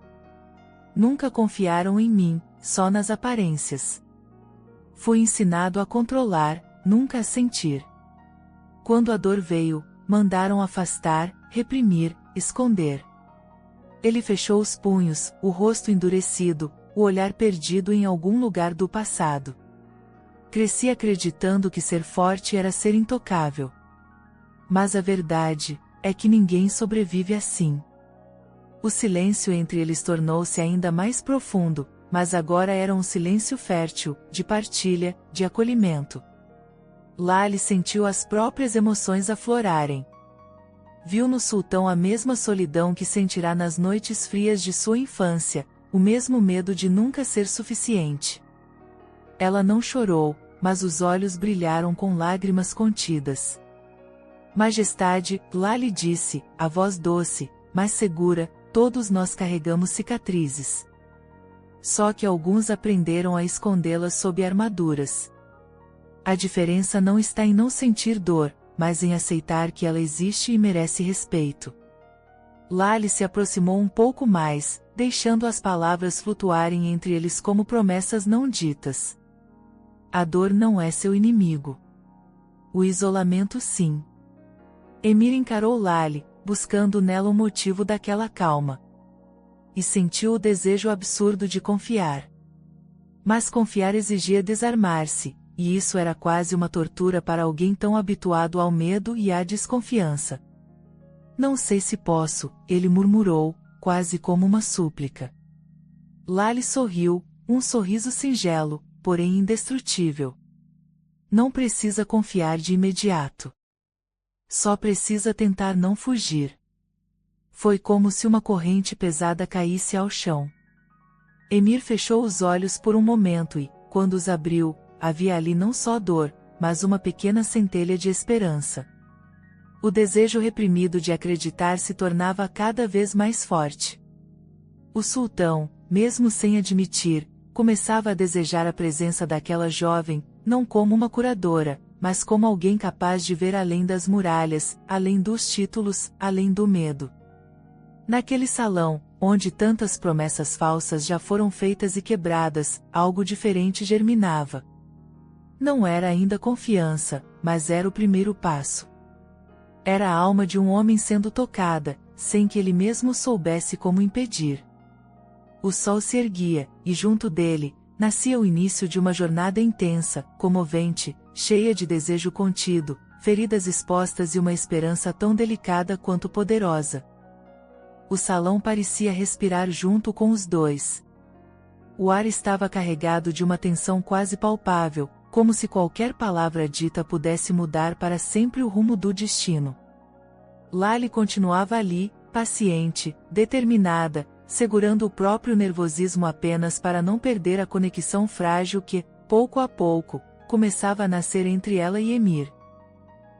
Nunca confiaram em mim, só nas aparências. Fui ensinado a controlar, nunca a sentir. Quando a dor veio, mandaram afastar, reprimir, esconder. Ele fechou os punhos, o rosto endurecido, o olhar perdido em algum lugar do passado. Cresci acreditando que ser forte era ser intocável. Mas a verdade é que ninguém sobrevive assim. O silêncio entre eles tornou-se ainda mais profundo, mas agora era um silêncio fértil, de partilha, de acolhimento. Lali sentiu as próprias emoções aflorarem. Viu no sultão a mesma solidão que sentirá nas noites frias de sua infância, o mesmo medo de nunca ser suficiente. Ela não chorou, mas os olhos brilharam com lágrimas contidas. Majestade, Lali disse, a voz doce, mas segura, todos nós carregamos cicatrizes. Só que alguns aprenderam a escondê-las sob armaduras. A diferença não está em não sentir dor, mas em aceitar que ela existe e merece respeito. Lali se aproximou um pouco mais, deixando as palavras flutuarem entre eles como promessas não ditas. A dor não é seu inimigo. O isolamento sim. Emir encarou Lali, buscando nela o motivo daquela calma. E sentiu o desejo absurdo de confiar. Mas confiar exigia desarmar-se, e isso era quase uma tortura para alguém tão habituado ao medo e à desconfiança. Não sei se posso, ele murmurou, quase como uma súplica. Lali sorriu, um sorriso singelo, porém indestrutível. Não precisa confiar de imediato. Só precisa tentar não fugir. Foi como se uma corrente pesada caísse ao chão. Emir fechou os olhos por um momento e, quando os abriu, havia ali não só dor, mas uma pequena centelha de esperança. O desejo reprimido de acreditar se tornava cada vez mais forte. O sultão, mesmo sem admitir, começava a desejar a presença daquela jovem, não como uma curadora, mas como alguém capaz de ver além das muralhas, além dos títulos, além do medo. Naquele salão, onde tantas promessas falsas já foram feitas e quebradas, algo diferente germinava. Não era ainda confiança, mas era o primeiro passo. Era a alma de um homem sendo tocada, sem que ele mesmo soubesse como impedir. O sol se erguia, e junto dele, nascia o início de uma jornada intensa, comovente, cheia de desejo contido, feridas expostas e uma esperança tão delicada quanto poderosa. O salão parecia respirar junto com os dois. O ar estava carregado de uma tensão quase palpável, como se qualquer palavra dita pudesse mudar para sempre o rumo do destino. Lali continuava ali, paciente, determinada, segurando o próprio nervosismo apenas para não perder a conexão frágil que, pouco a pouco, começava a nascer entre ela e Emir.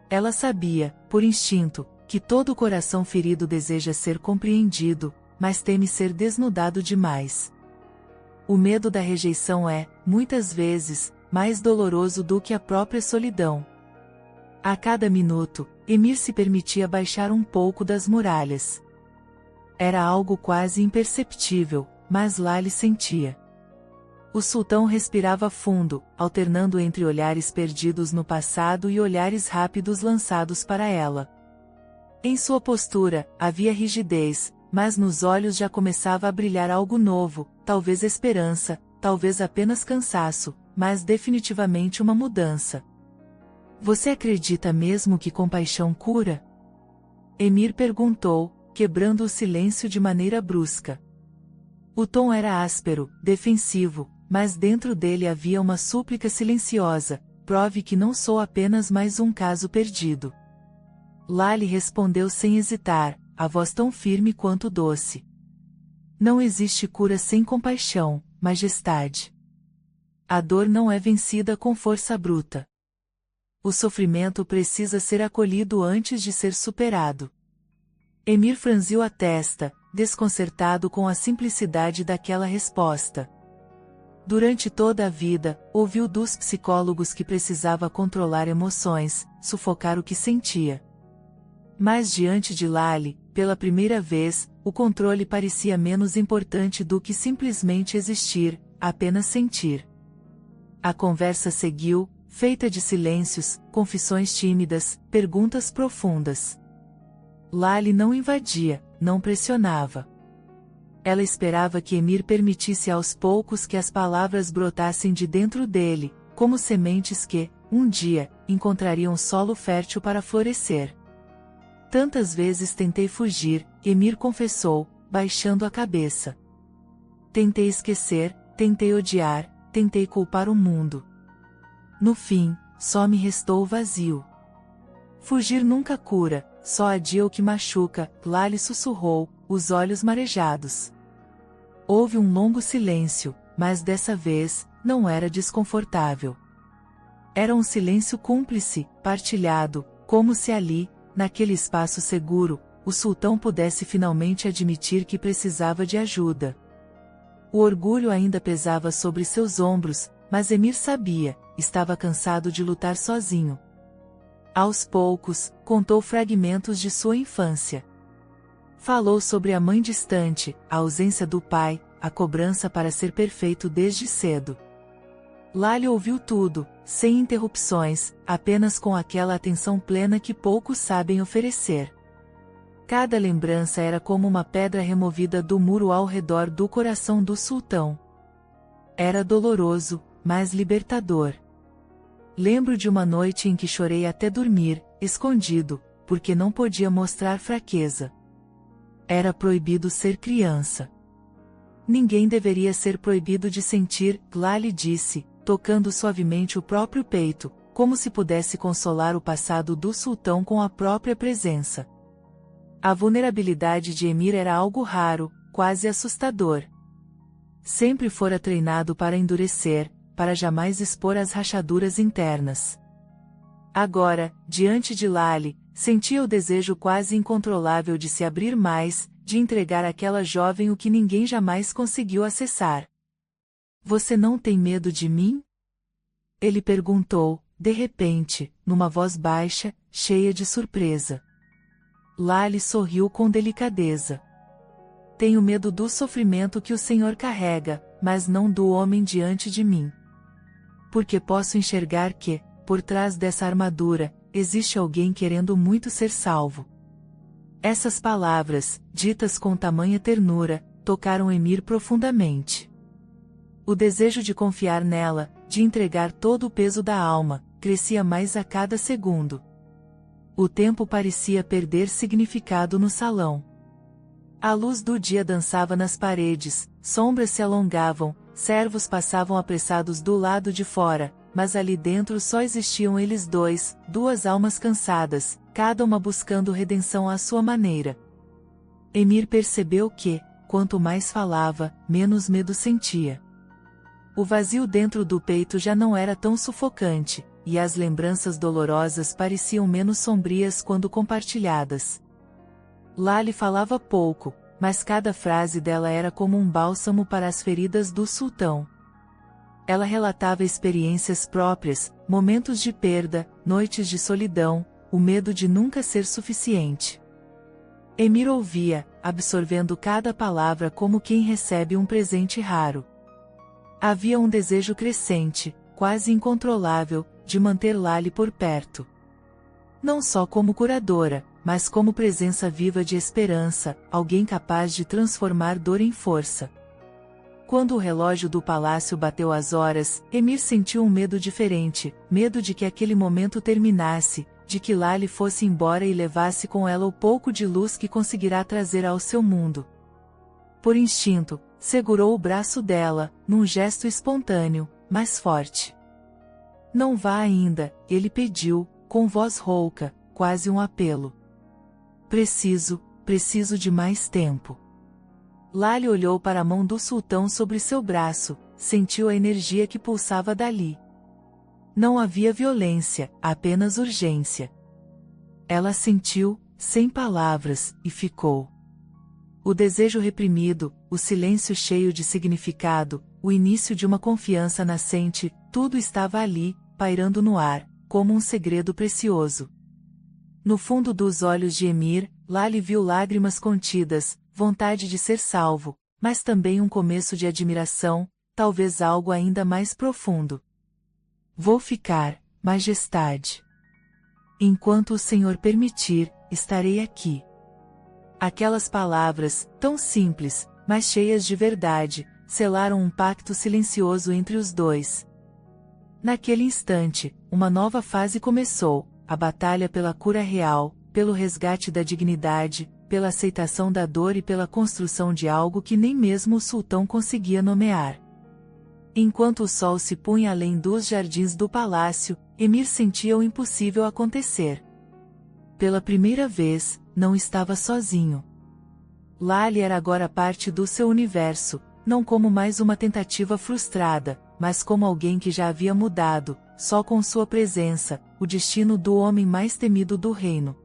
Ela sabia, por instinto, que todo coração ferido deseja ser compreendido, mas teme ser desnudado demais. O medo da rejeição é, muitas vezes, mais doloroso do que a própria solidão. A cada minuto, Emir se permitia baixar um pouco das muralhas. Era algo quase imperceptível, mas Lali sentia. O sultão respirava fundo, alternando entre olhares perdidos no passado e olhares rápidos lançados para ela. Em sua postura, havia rigidez, mas nos olhos já começava a brilhar algo novo, talvez esperança, talvez apenas cansaço, mas definitivamente uma mudança. Você acredita mesmo que compaixão cura? Emir perguntou, quebrando o silêncio de maneira brusca. O tom era áspero, defensivo, mas dentro dele havia uma súplica silenciosa, prove que não sou apenas mais um caso perdido. Lali respondeu sem hesitar, a voz tão firme quanto doce. Não existe cura sem compaixão, majestade. A dor não é vencida com força bruta. O sofrimento precisa ser acolhido antes de ser superado. Emir franziu a testa, desconcertado com a simplicidade daquela resposta. Durante toda a vida, ouviu dos psicólogos que precisava controlar emoções, sufocar o que sentia. Mas diante de Lali, pela primeira vez, o controle parecia menos importante do que simplesmente existir, apenas sentir. A conversa seguiu, feita de silêncios, confissões tímidas, perguntas profundas. Lali não invadia, não pressionava. Ela esperava que Emir permitisse aos poucos que as palavras brotassem de dentro dele, como sementes que, um dia, encontrariam solo fértil para florescer. Tantas vezes tentei fugir, Emir confessou, baixando a cabeça. Tentei esquecer, tentei odiar, tentei culpar o mundo. No fim, só me restou o vazio. Fugir nunca cura, só adia o que machuca, Lali sussurrou, os olhos marejados. Houve um longo silêncio, mas dessa vez, não era desconfortável. Era um silêncio cúmplice, partilhado, como se ali, naquele espaço seguro, o sultão pudesse finalmente admitir que precisava de ajuda. O orgulho ainda pesava sobre seus ombros, mas Emir sabia, estava cansado de lutar sozinho. Aos poucos, contou fragmentos de sua infância. Falou sobre a mãe distante, a ausência do pai, a cobrança para ser perfeito desde cedo. Lali ouviu tudo, sem interrupções, apenas com aquela atenção plena que poucos sabem oferecer. Cada lembrança era como uma pedra removida do muro ao redor do coração do sultão. Era doloroso, mas libertador. Lembro de uma noite em que chorei até dormir, escondido, porque não podia mostrar fraqueza. Era proibido ser criança. Ninguém deveria ser proibido de sentir, Lali disse, tocando suavemente o próprio peito, como se pudesse consolar o passado do sultão com a própria presença. A vulnerabilidade de Emir era algo raro, quase assustador. Sempre fora treinado para endurecer, para jamais expor as rachaduras internas. Agora, diante de Lali, sentia o desejo quase incontrolável de se abrir mais, de entregar àquela jovem o que ninguém jamais conseguiu acessar. Você não tem medo de mim? Ele perguntou, de repente, numa voz baixa, cheia de surpresa. Lali sorriu com delicadeza. Tenho medo do sofrimento que o Senhor carrega, mas não do homem diante de mim. Porque posso enxergar que, por trás dessa armadura, existe alguém querendo muito ser salvo. Essas palavras, ditas com tamanha ternura, tocaram Emir profundamente. O desejo de confiar nela, de entregar todo o peso da alma, crescia mais a cada segundo. O tempo parecia perder significado no salão. A luz do dia dançava nas paredes, sombras se alongavam, servos passavam apressados do lado de fora, mas ali dentro só existiam eles dois, duas almas cansadas, cada uma buscando redenção à sua maneira. Emir percebeu que, quanto mais falava, menos medo sentia. O vazio dentro do peito já não era tão sufocante, e as lembranças dolorosas pareciam menos sombrias quando compartilhadas. Lali falava pouco, mas cada frase dela era como um bálsamo para as feridas do sultão. Ela relatava experiências próprias, momentos de perda, noites de solidão, o medo de nunca ser suficiente. Emir ouvia, absorvendo cada palavra como quem recebe um presente raro. Havia um desejo crescente, quase incontrolável, de manter Lali por perto. Não só como curadora, mas como presença viva de esperança, alguém capaz de transformar dor em força. Quando o relógio do palácio bateu as horas, Emir sentiu um medo diferente, medo de que aquele momento terminasse, de que Lali fosse embora e levasse com ela o pouco de luz que conseguirá trazer ao seu mundo. Por instinto, segurou o braço dela, num gesto espontâneo, mas forte. Não vá ainda, ele pediu, com voz rouca, quase um apelo. Preciso de mais tempo. Lali olhou para a mão do sultão sobre seu braço, sentiu a energia que pulsava dali. Não havia violência, apenas urgência. Ela sentiu, sem palavras, e ficou. O desejo reprimido, o silêncio cheio de significado, o início de uma confiança nascente, tudo estava ali, pairando no ar, como um segredo precioso. No fundo dos olhos de Emir, Lali viu lágrimas contidas, vontade de ser salvo, mas também um começo de admiração, talvez algo ainda mais profundo. Vou ficar, Majestade. Enquanto o Senhor permitir, estarei aqui. Aquelas palavras, tão simples, mas cheias de verdade, selaram um pacto silencioso entre os dois. Naquele instante, uma nova fase começou, a batalha pela cura real, pelo resgate da dignidade, pela aceitação da dor e pela construção de algo que nem mesmo o sultão conseguia nomear. Enquanto o sol se punha além dos jardins do palácio, Emir sentia o impossível acontecer. Pela primeira vez, não estava sozinho. Lali era agora parte do seu universo, não como mais uma tentativa frustrada, mas como alguém que já havia mudado, só com sua presença, o destino do homem mais temido do reino.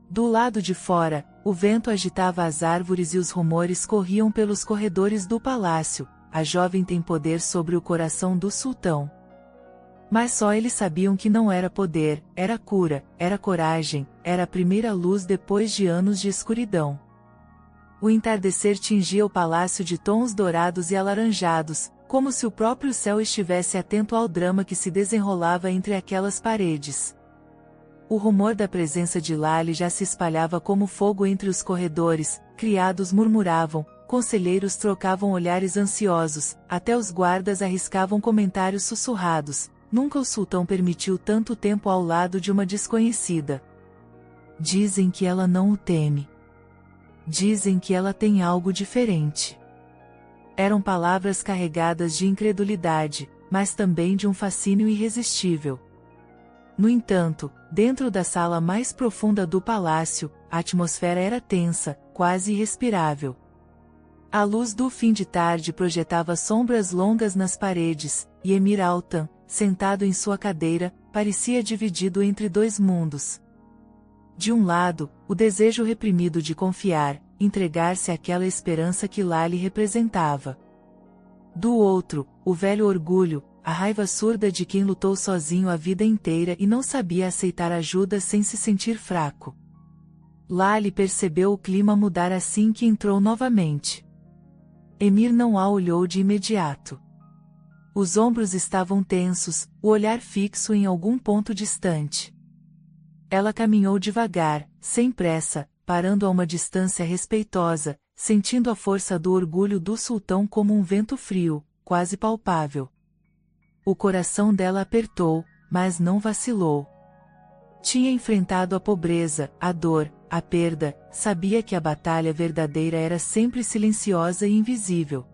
Do lado de fora, o vento agitava as árvores e os rumores corriam pelos corredores do palácio, a jovem tem poder sobre o coração do sultão. Mas só eles sabiam que não era poder, era cura, era coragem, era a primeira luz depois de anos de escuridão. O entardecer tingia o palácio de tons dourados e alaranjados, como se o próprio céu estivesse atento ao drama que se desenrolava entre aquelas paredes. O rumor da presença de Lali já se espalhava como fogo entre os corredores, criados murmuravam, conselheiros trocavam olhares ansiosos, até os guardas arriscavam comentários sussurrados. Nunca o sultão permitiu tanto tempo ao lado de uma desconhecida. Dizem que ela não o teme. Dizem que ela tem algo diferente. Eram palavras carregadas de incredulidade, mas também de um fascínio irresistível. No entanto, dentro da sala mais profunda do palácio, a atmosfera era tensa, quase irrespirável. A luz do fim de tarde projetava sombras longas nas paredes, e Emir Altan, sentado em sua cadeira, parecia dividido entre dois mundos. De um lado, o desejo reprimido de confiar, entregar-se àquela esperança que Lali representava. Do outro, o velho orgulho, a raiva surda de quem lutou sozinho a vida inteira e não sabia aceitar ajuda sem se sentir fraco. Lali percebeu o clima mudar assim que entrou novamente. Emir não a olhou de imediato. Os ombros estavam tensos, o olhar fixo em algum ponto distante. Ela caminhou devagar, sem pressa, parando a uma distância respeitosa, sentindo a força do orgulho do sultão como um vento frio, quase palpável. O coração dela apertou, mas não vacilou. Tinha enfrentado a pobreza, a dor, a perda, sabia que a batalha verdadeira era sempre silenciosa e invisível.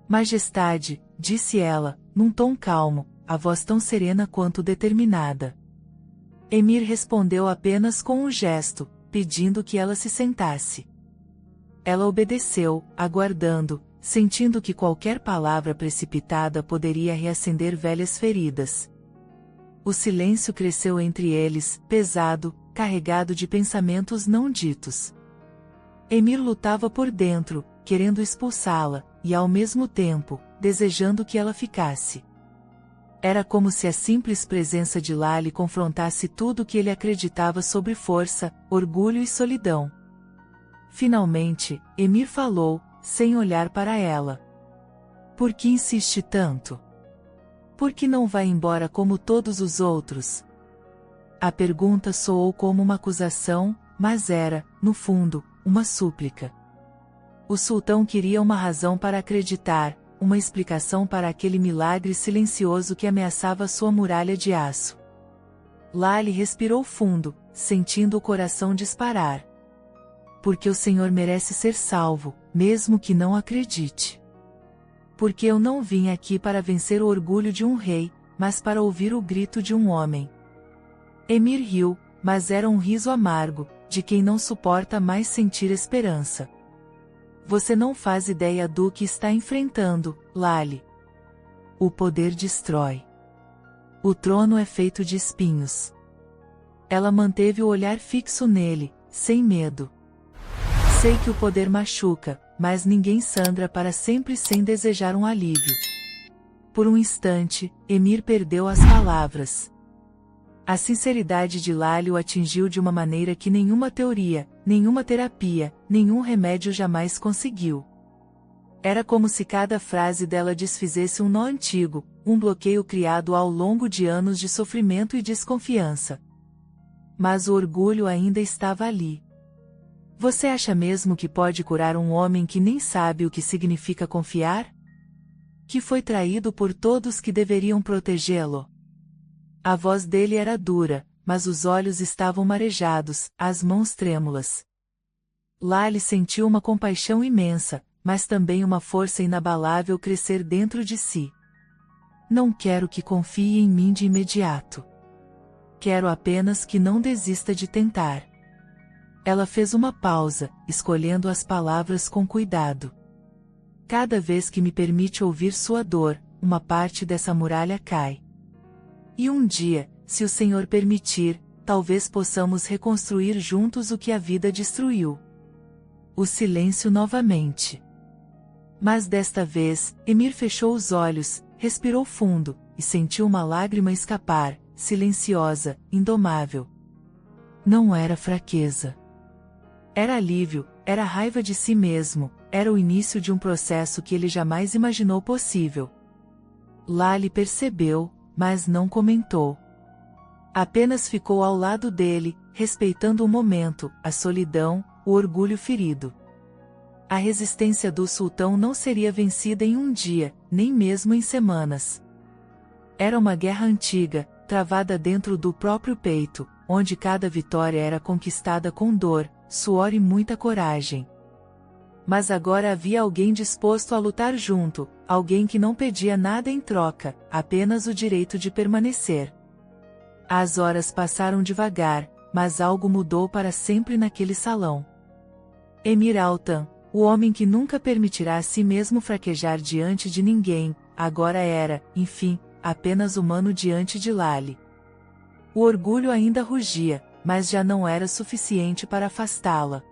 Majestade, disse ela, num tom calmo, a voz tão serena quanto determinada. Emir respondeu apenas com um gesto, pedindo que ela se sentasse. Ela obedeceu, aguardando, sentindo que qualquer palavra precipitada poderia reacender velhas feridas. O silêncio cresceu entre eles, pesado, carregado de pensamentos não ditos. Emir lutava por dentro, querendo expulsá-la, e ao mesmo tempo, desejando que ela ficasse. Era como se a simples presença de Lali confrontasse tudo o que ele acreditava sobre força, orgulho e solidão. Finalmente, Emir falou, sem olhar para ela. Por que insiste tanto? Por que não vai embora como todos os outros? A pergunta soou como uma acusação, mas era, no fundo, uma súplica. O sultão queria uma razão para acreditar, uma explicação para aquele milagre silencioso que ameaçava sua muralha de aço. Lali respirou fundo, sentindo o coração disparar. Porque o Senhor merece ser salvo, mesmo que não acredite. Porque eu não vim aqui para vencer o orgulho de um rei, mas para ouvir o grito de um homem. Emir riu, mas era um riso amargo, de quem não suporta mais sentir esperança. Você não faz ideia do que está enfrentando, Lali. O poder destrói. O trono é feito de espinhos. Ela manteve o olhar fixo nele, sem medo. Sei que o poder machuca, mas ninguém sangra para sempre sem desejar um alívio. Por um instante, Emir perdeu as palavras. A sinceridade de Lali o atingiu de uma maneira que nenhuma teoria, nenhuma terapia, nenhum remédio jamais conseguiu. Era como se cada frase dela desfizesse um nó antigo, um bloqueio criado ao longo de anos de sofrimento e desconfiança. Mas o orgulho ainda estava ali. Você acha mesmo que pode curar um homem que nem sabe o que significa confiar? Que foi traído por todos que deveriam protegê-lo? A voz dele era dura, mas os olhos estavam marejados, as mãos trêmulas. Lali sentiu uma compaixão imensa, mas também uma força inabalável crescer dentro de si. Não quero que confie em mim de imediato. Quero apenas que não desista de tentar. Ela fez uma pausa, escolhendo as palavras com cuidado. Cada vez que me permite ouvir sua dor, uma parte dessa muralha cai. E um dia, se o Senhor permitir, talvez possamos reconstruir juntos o que a vida destruiu. O silêncio novamente. Mas desta vez, Emir fechou os olhos, respirou fundo, e sentiu uma lágrima escapar, silenciosa, indomável. Não era fraqueza. Era alívio, era raiva de si mesmo, era o início de um processo que ele jamais imaginou possível. Lali percebeu, mas não comentou. Apenas ficou ao lado dele, respeitando o momento, a solidão, o orgulho ferido. A resistência do sultão não seria vencida em um dia, nem mesmo em semanas. Era uma guerra antiga, travada dentro do próprio peito, onde cada vitória era conquistada com dor, suor e muita coragem. Mas agora havia alguém disposto a lutar junto, alguém que não pedia nada em troca, apenas o direito de permanecer. As horas passaram devagar, mas algo mudou para sempre naquele salão. Emir Altan, o homem que nunca permitirá a si mesmo fraquejar diante de ninguém, agora era, enfim, apenas humano diante de Lali. O orgulho ainda rugia, mas já não era suficiente para afastá-la.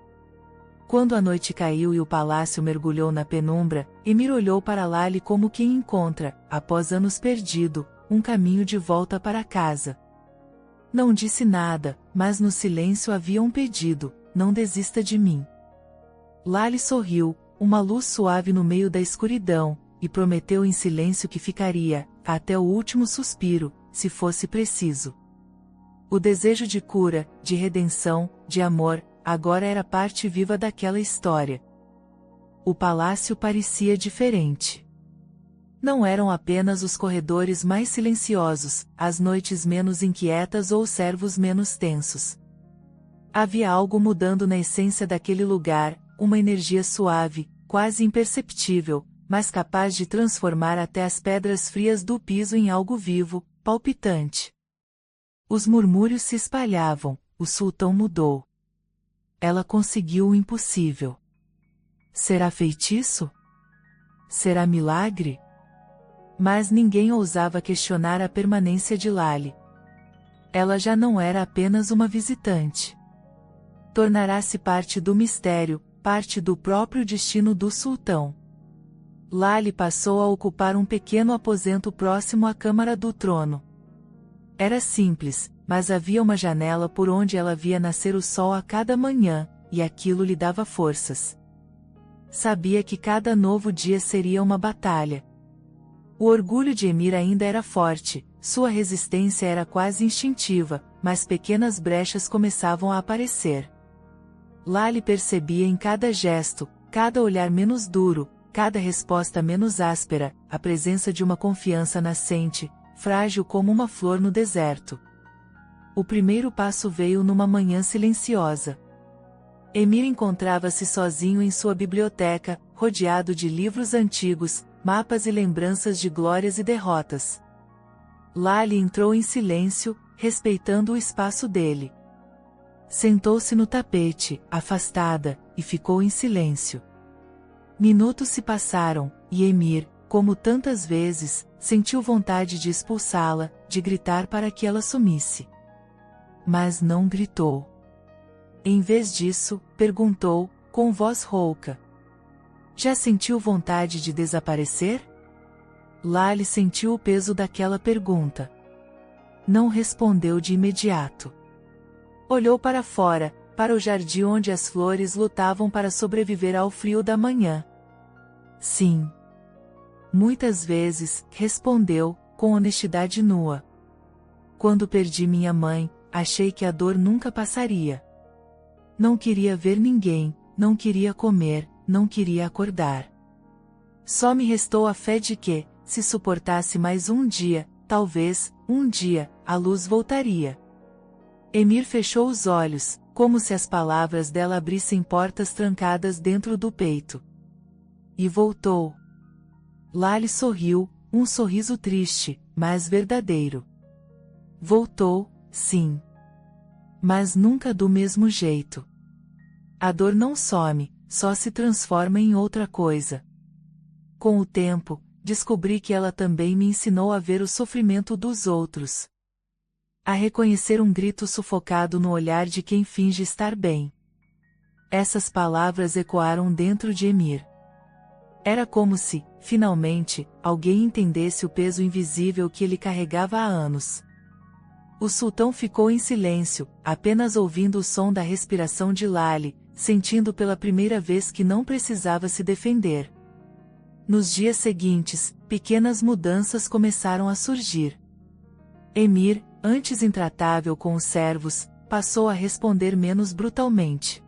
Quando a noite caiu e o palácio mergulhou na penumbra, Emir olhou para Lali como quem encontra, após anos perdido, um caminho de volta para casa. Não disse nada, mas no silêncio havia um pedido: não desista de mim. Lali sorriu, uma luz suave no meio da escuridão, e prometeu em silêncio que ficaria, até o último suspiro, se fosse preciso. O desejo de cura, de redenção, de amor, agora era parte viva daquela história. O palácio parecia diferente. Não eram apenas os corredores mais silenciosos, as noites menos inquietas ou os servos menos tensos. Havia algo mudando na essência daquele lugar, uma energia suave, quase imperceptível, mas capaz de transformar até as pedras frias do piso em algo vivo, palpitante. Os murmúrios se espalhavam, o sultão mudou. Ela conseguiu o impossível. Será feitiço? Será milagre? Mas ninguém ousava questionar a permanência de Lali. Ela já não era apenas uma visitante. Tornará-se parte do mistério, parte do próprio destino do sultão. Lali passou a ocupar um pequeno aposento próximo à câmara do trono. Era simples, mas havia uma janela por onde ela via nascer o sol a cada manhã, e aquilo lhe dava forças. Sabia que cada novo dia seria uma batalha. O orgulho de Emir ainda era forte, sua resistência era quase instintiva, mas pequenas brechas começavam a aparecer. Lali percebia em cada gesto, cada olhar menos duro, cada resposta menos áspera, a presença de uma confiança nascente, frágil como uma flor no deserto. O primeiro passo veio numa manhã silenciosa. Emir encontrava-se sozinho em sua biblioteca, rodeado de livros antigos, mapas e lembranças de glórias e derrotas. Lali entrou em silêncio, respeitando o espaço dele. Sentou-se no tapete, afastada, e ficou em silêncio. Minutos se passaram, e Emir, como tantas vezes, sentiu vontade de expulsá-la, de gritar para que ela sumisse. Mas não gritou. Em vez disso, perguntou, com voz rouca: já sentiu vontade de desaparecer? Lali sentiu o peso daquela pergunta. Não respondeu de imediato. Olhou para fora, para o jardim onde as flores lutavam para sobreviver ao frio da manhã. Sim. Muitas vezes, respondeu, com honestidade nua. Quando perdi minha mãe, achei que a dor nunca passaria. Não queria ver ninguém, não queria comer, não queria acordar. Só me restou a fé de que, se suportasse mais um dia, talvez, um dia, a luz voltaria. Emir fechou os olhos, como se as palavras dela abrissem portas trancadas dentro do peito. E voltou. Lali sorriu, um sorriso triste, mas verdadeiro. Voltou, sim. Mas nunca do mesmo jeito. A dor não some, só se transforma em outra coisa. Com o tempo, descobri que ela também me ensinou a ver o sofrimento dos outros. A reconhecer um grito sufocado no olhar de quem finge estar bem. Essas palavras ecoaram dentro de Emir. Era como se, finalmente, alguém entendesse o peso invisível que ele carregava há anos. O sultão ficou em silêncio, apenas ouvindo o som da respiração de Lale, sentindo pela primeira vez que não precisava se defender. Nos dias seguintes, pequenas mudanças começaram a surgir. Emir, antes intratável com os servos, passou a responder menos brutalmente.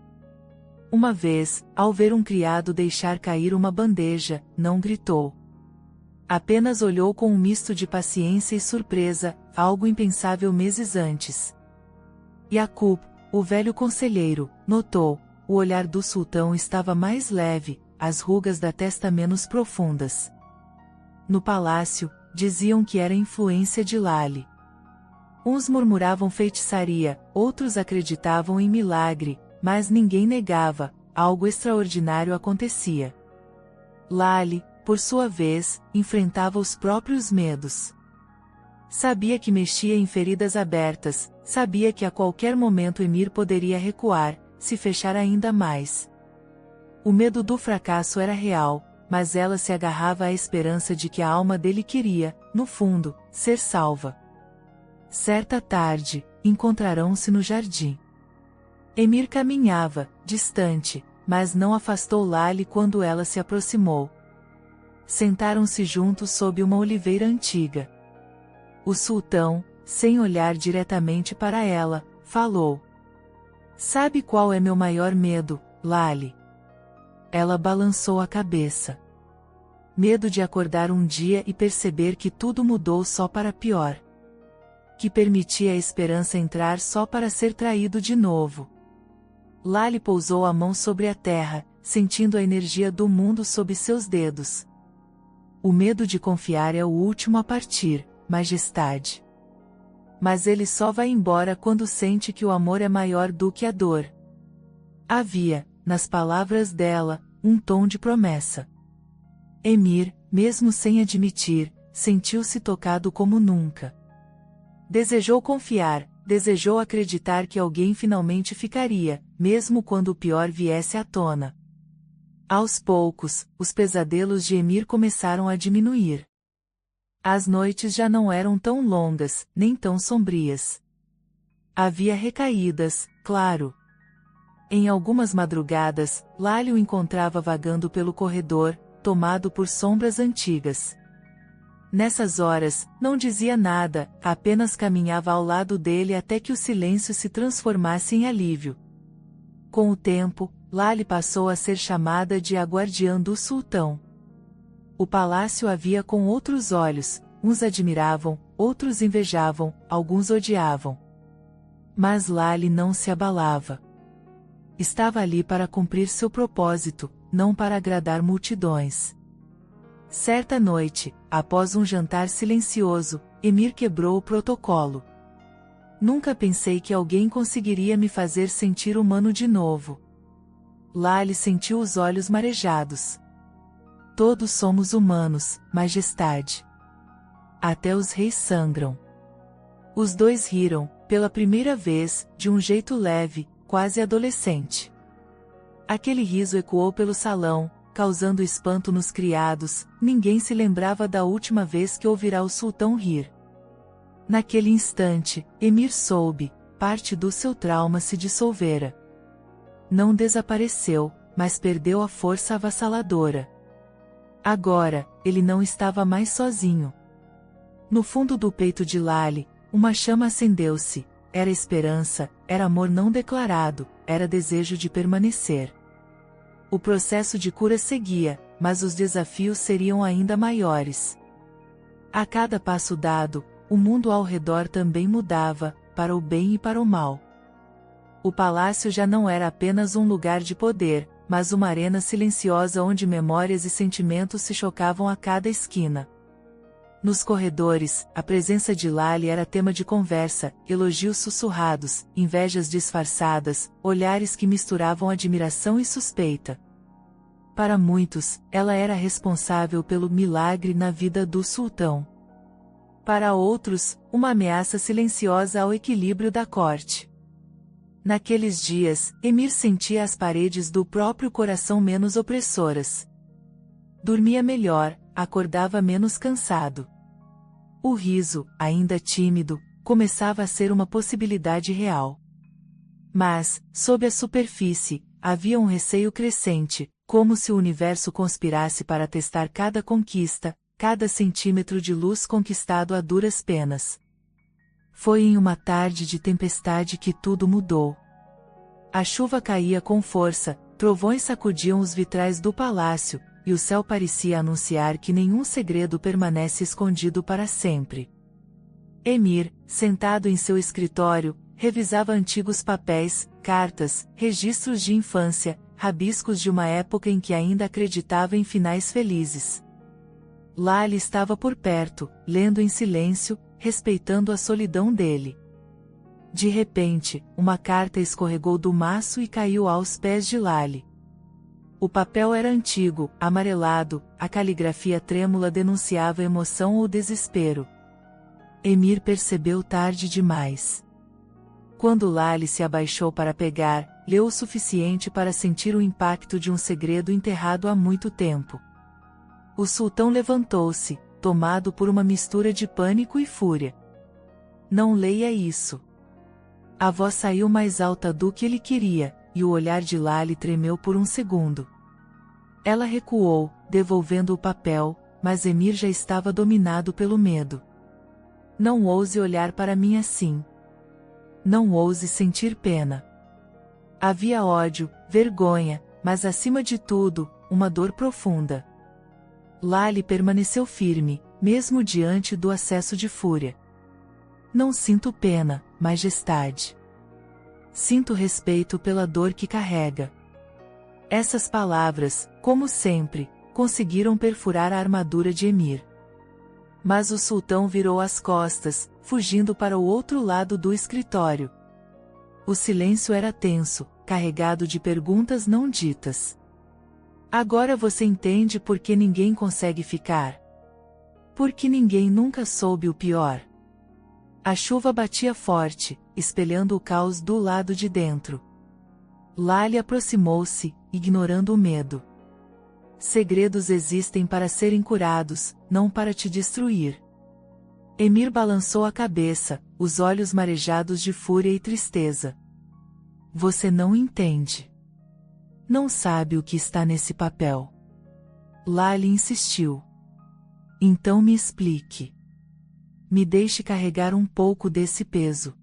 Uma vez, ao ver um criado deixar cair uma bandeja, não gritou. Apenas olhou com um misto de paciência e surpresa, algo impensável meses antes. Yaqub, o velho conselheiro, notou, o olhar do sultão estava mais leve, as rugas da testa menos profundas. No palácio, diziam que era influência de Lale. Uns murmuravam feitiçaria, outros acreditavam em milagre, mas ninguém negava, algo extraordinário acontecia. Lale, por sua vez, enfrentava os próprios medos. Sabia que mexia em feridas abertas, sabia que a qualquer momento Emir poderia recuar, se fechar ainda mais. O medo do fracasso era real, mas ela se agarrava à esperança de que a alma dele queria, no fundo, ser salva. Certa tarde, encontrarão-se no jardim. Emir caminhava, distante, mas não afastou Lale quando ela se aproximou. Sentaram-se juntos sob uma oliveira antiga. O sultão, sem olhar diretamente para ela, falou: "Sabe qual é meu maior medo, Lale?" Ela balançou a cabeça. Medo de acordar um dia e perceber que tudo mudou só para pior. Que permitia a esperança entrar só para ser traído de novo. Lale pousou a mão sobre a terra, sentindo a energia do mundo sob seus dedos. O medo de confiar é o último a partir, majestade. Mas ele só vai embora quando sente que o amor é maior do que a dor. Havia, nas palavras dela, um tom de promessa. Emir, mesmo sem admitir, sentiu-se tocado como nunca. Desejou confiar, desejou acreditar que alguém finalmente ficaria, mesmo quando o pior viesse à tona. Aos poucos, os pesadelos de Emir começaram a diminuir. As noites já não eram tão longas, nem tão sombrias. Havia recaídas, claro. Em algumas madrugadas, Lale o encontrava vagando pelo corredor, tomado por sombras antigas. Nessas horas, não dizia nada, apenas caminhava ao lado dele até que o silêncio se transformasse em alívio. Com o tempo, Lale passou a ser chamada de a guardiã do sultão. O palácio a via com outros olhos, uns admiravam, outros invejavam, alguns odiavam. Mas Lale não se abalava. Estava ali para cumprir seu propósito, não para agradar multidões. Certa noite, após um jantar silencioso, Emir quebrou o protocolo. Nunca pensei que alguém conseguiria me fazer sentir humano de novo. Lale sentiu os olhos marejados. Todos somos humanos, majestade. Até os reis sangram. Os dois riram, pela primeira vez, de um jeito leve, quase adolescente. Aquele riso ecoou pelo salão, causando espanto nos criados, ninguém se lembrava da última vez que ouvirá o sultão rir. Naquele instante, Emir soube, parte do seu trauma se dissolvera. Não desapareceu, mas perdeu a força avassaladora. Agora, ele não estava mais sozinho. No fundo do peito de Lale, uma chama acendeu-se, era esperança, era amor não declarado, era desejo de permanecer. O processo de cura seguia, mas os desafios seriam ainda maiores. A cada passo dado, o mundo ao redor também mudava, para o bem e para o mal. O palácio já não era apenas um lugar de poder, mas uma arena silenciosa onde memórias e sentimentos se chocavam a cada esquina. Nos corredores, a presença de Lale era tema de conversa, elogios sussurrados, invejas disfarçadas, olhares que misturavam admiração e suspeita. Para muitos, ela era responsável pelo milagre na vida do sultão. Para outros, uma ameaça silenciosa ao equilíbrio da corte. Naqueles dias, Emir sentia as paredes do próprio coração menos opressoras. dormia melhor, acordava menos cansado. O riso, ainda tímido, começava a ser uma possibilidade real. Mas, sob a superfície, havia um receio crescente, como se o universo conspirasse para testar cada conquista, cada centímetro de luz conquistado a duras penas. Foi em uma tarde de tempestade que tudo mudou. A chuva caía com força, trovões sacudiam os vitrais do palácio, e o céu parecia anunciar que nenhum segredo permanece escondido para sempre. Emir, sentado em seu escritório, revisava antigos papéis, cartas, registros de infância, rabiscos de uma época em que ainda acreditava em finais felizes. Lali estava por perto, lendo em silêncio, respeitando a solidão dele. De repente, uma carta escorregou do maço e caiu aos pés de Lali. O papel era antigo, amarelado, a caligrafia trêmula denunciava emoção ou desespero. Emir percebeu tarde demais. Quando Lali se abaixou para pegar, leu o suficiente para sentir o impacto de um segredo enterrado há muito tempo. O sultão levantou-se, tomado por uma mistura de pânico e fúria. Não leia isso. A voz saiu mais alta do que ele queria, e o olhar de Lali tremeu por um segundo. Ela recuou, devolvendo o papel, mas Emir já estava dominado pelo medo. Não ouse olhar para mim assim. Não ouse sentir pena. Havia ódio, vergonha, mas acima de tudo, uma dor profunda. Lali permaneceu firme, mesmo diante do acesso de fúria. Não sinto pena, majestade. Sinto respeito pela dor que carrega. Essas palavras, como sempre, conseguiram perfurar a armadura de Emir. Mas o sultão virou as costas, fugindo para o outro lado do escritório. O silêncio era tenso, carregado de perguntas não ditas. Agora você entende por que ninguém consegue ficar? Porque ninguém nunca soube o pior. A chuva batia forte, espelhando o caos do lado de dentro. Lali aproximou-se, ignorando o medo. Segredos existem para serem curados, não para te destruir. Emir balançou a cabeça, os olhos marejados de fúria e tristeza. Você não entende. Não sabe o que está nesse papel. Lali insistiu. Então me explique. Me deixe carregar um pouco desse peso.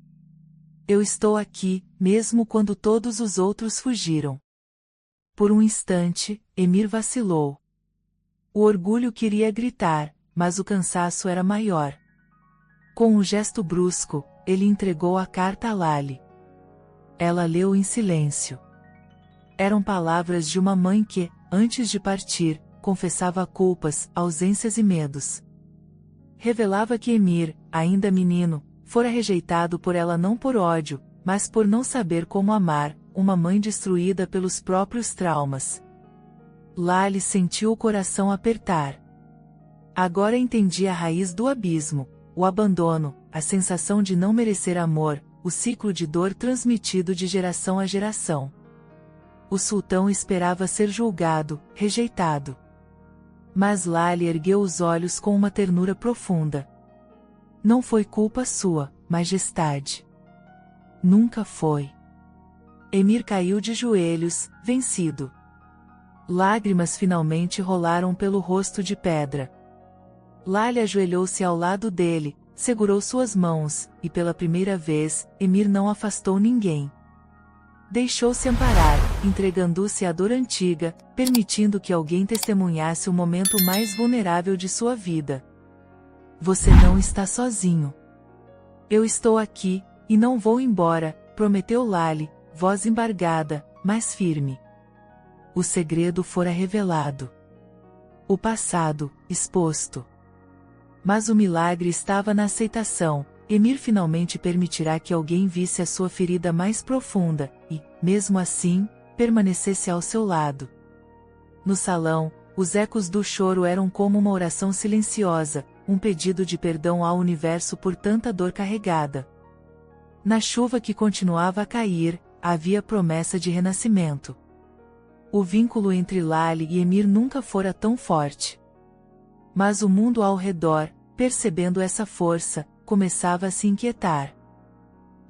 Eu estou aqui, mesmo quando todos os outros fugiram. Por um instante, Emir vacilou. O orgulho queria gritar, mas o cansaço era maior. Com um gesto brusco, ele entregou a carta a Lali. Ela leu em silêncio. Eram palavras de uma mãe que, antes de partir, confessava culpas, ausências e medos. Revelava que Emir, ainda menino, fora rejeitado por ela não por ódio, mas por não saber como amar, uma mãe destruída pelos próprios traumas. Lali sentiu o coração apertar. Agora entendia a raiz do abismo, o abandono, a sensação de não merecer amor, o ciclo de dor transmitido de geração a geração. O sultão esperava ser julgado, rejeitado. Mas Lali ergueu os olhos com uma ternura profunda. Não foi culpa sua, majestade. Nunca foi. Emir caiu de joelhos, vencido. Lágrimas finalmente rolaram pelo rosto de pedra. Lali ajoelhou-se ao lado dele, segurou suas mãos, e pela primeira vez, Emir não afastou ninguém. Deixou-se amparar, entregando-se à dor antiga, permitindo que alguém testemunhasse o momento mais vulnerável de sua vida. Você não está sozinho. Eu estou aqui, e não vou embora, prometeu Lali, voz embargada, mas firme. O segredo fora revelado. O passado, exposto. Mas o milagre estava na aceitação. Emir finalmente permitirá que alguém visse a sua ferida mais profunda, e, mesmo assim, permanecesse ao seu lado. No salão, os ecos do choro eram como uma oração silenciosa, um pedido de perdão ao universo por tanta dor carregada. Na chuva que continuava a cair, havia promessa de renascimento. O vínculo entre Lali e Emir nunca fora tão forte. Mas o mundo ao redor, percebendo essa força, começava a se inquietar.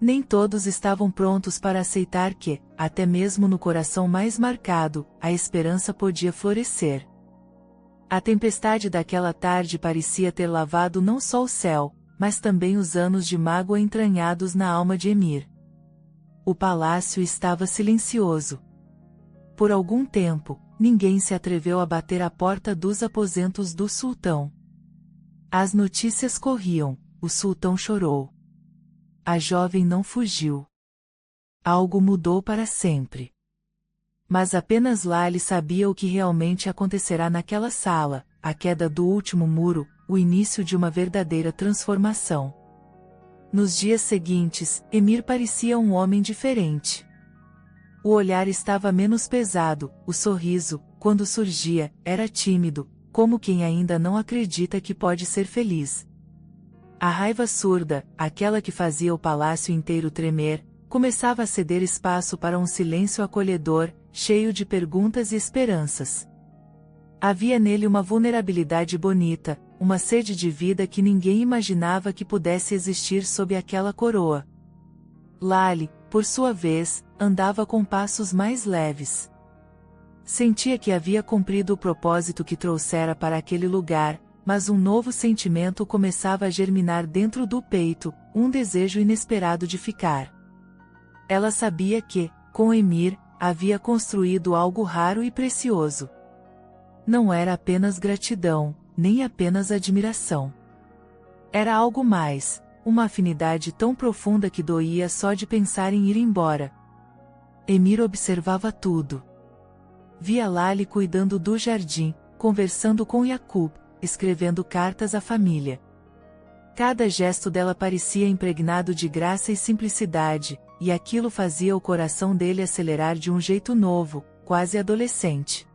Nem todos estavam prontos para aceitar que, até mesmo no coração mais marcado, a esperança podia florescer. A tempestade daquela tarde parecia ter lavado não só o céu, mas também os anos de mágoa entranhados na alma de Emir. O palácio estava silencioso. Por algum tempo, ninguém se atreveu a bater à porta dos aposentos do sultão. As notícias corriam, o sultão chorou. A jovem não fugiu. Algo mudou para sempre. Mas apenas Lali sabia o que realmente acontecerá naquela sala, a queda do último muro, o início de uma verdadeira transformação. Nos dias seguintes, Emir parecia um homem diferente. O olhar estava menos pesado, o sorriso, quando surgia, era tímido, como quem ainda não acredita que pode ser feliz. A raiva surda, aquela que fazia o palácio inteiro tremer, começava a ceder espaço para um silêncio acolhedor, cheio de perguntas e esperanças. Havia nele uma vulnerabilidade bonita, uma sede de vida que ninguém imaginava que pudesse existir sob aquela coroa. Lali, por sua vez, andava com passos mais leves. Sentia que havia cumprido o propósito que trouxera para aquele lugar, mas um novo sentimento começava a germinar dentro do peito, um desejo inesperado de ficar. Ela sabia que, com Emir, havia construído algo raro e precioso. Não era apenas gratidão, nem apenas admiração. Era algo mais, uma afinidade tão profunda que doía só de pensar em ir embora. Emir observava tudo. Via Lali cuidando do jardim, conversando com Yakub, escrevendo cartas à família. Cada gesto dela parecia impregnado de graça e simplicidade, e aquilo fazia o coração dele acelerar de um jeito novo, quase adolescente.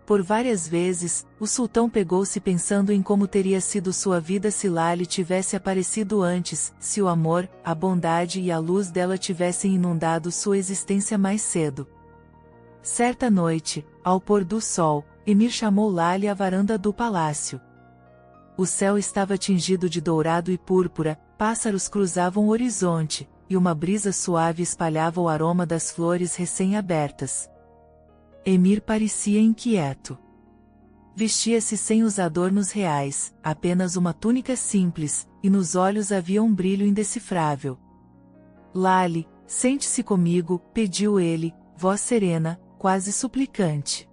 Por várias vezes, o sultão pegou-se pensando em como teria sido sua vida se Lali tivesse aparecido antes, se o amor, a bondade e a luz dela tivessem inundado sua existência mais cedo. Certa noite, ao pôr do sol, Emir chamou Lali à varanda do palácio. O céu estava tingido de dourado e púrpura, pássaros cruzavam o horizonte, e uma brisa suave espalhava o aroma das flores recém-abertas. Emir parecia inquieto. Vestia-se sem os adornos reais, apenas uma túnica simples, e nos olhos havia um brilho indecifrável. Lali, sente-se comigo, pediu ele, voz serena, quase suplicante.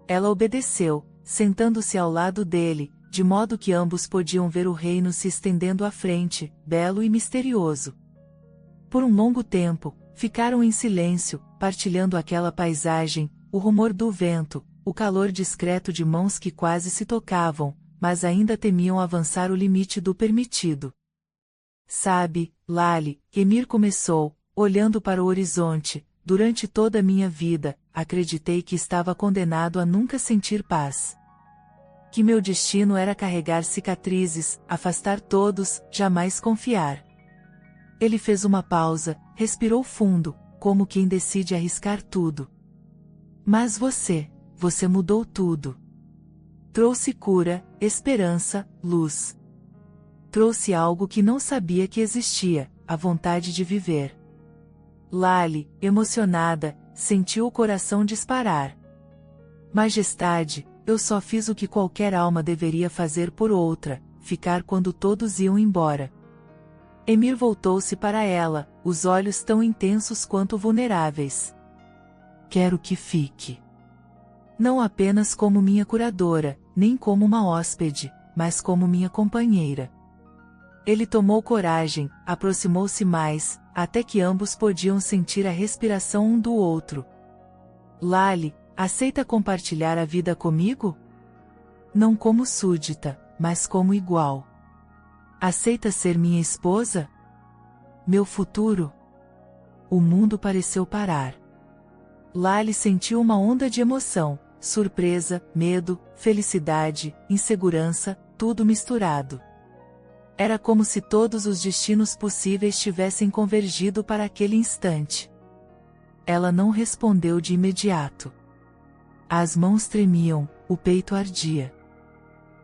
Ela obedeceu, sentando-se ao lado dele, de modo que ambos podiam ver o reino se estendendo à frente, belo e misterioso. Por um longo tempo, ficaram em silêncio, partilhando aquela paisagem, o rumor do vento, o calor discreto de mãos que quase se tocavam, mas ainda temiam avançar o limite do permitido. Sabe, Lali, Emir começou, olhando para o horizonte, durante toda a minha vida, acreditei que estava condenado a nunca sentir paz. Que meu destino era carregar cicatrizes, afastar todos, jamais confiar. Ele fez uma pausa, respirou fundo, como quem decide arriscar tudo. Mas você mudou tudo. Trouxe cura, esperança, luz. Trouxe algo que não sabia que existia, a vontade de viver. Lali, emocionada, sentiu o coração disparar. Majestade, eu só fiz o que qualquer alma deveria fazer por outra, ficar quando todos iam embora. Emir voltou-se para ela, os olhos tão intensos quanto vulneráveis. Quero que fique. Não apenas como minha curadora, nem como uma hóspede, mas como minha companheira. Ele tomou coragem, aproximou-se mais, até que ambos podiam sentir a respiração um do outro. Lali, aceita compartilhar a vida comigo? Não como súdita, mas como igual. Aceita ser minha esposa? Meu futuro? O mundo pareceu parar. Lali sentiu uma onda de emoção, surpresa, medo, felicidade, insegurança, tudo misturado. Era como se todos os destinos possíveis tivessem convergido para aquele instante. Ela não respondeu de imediato. As mãos tremiam, o peito ardia.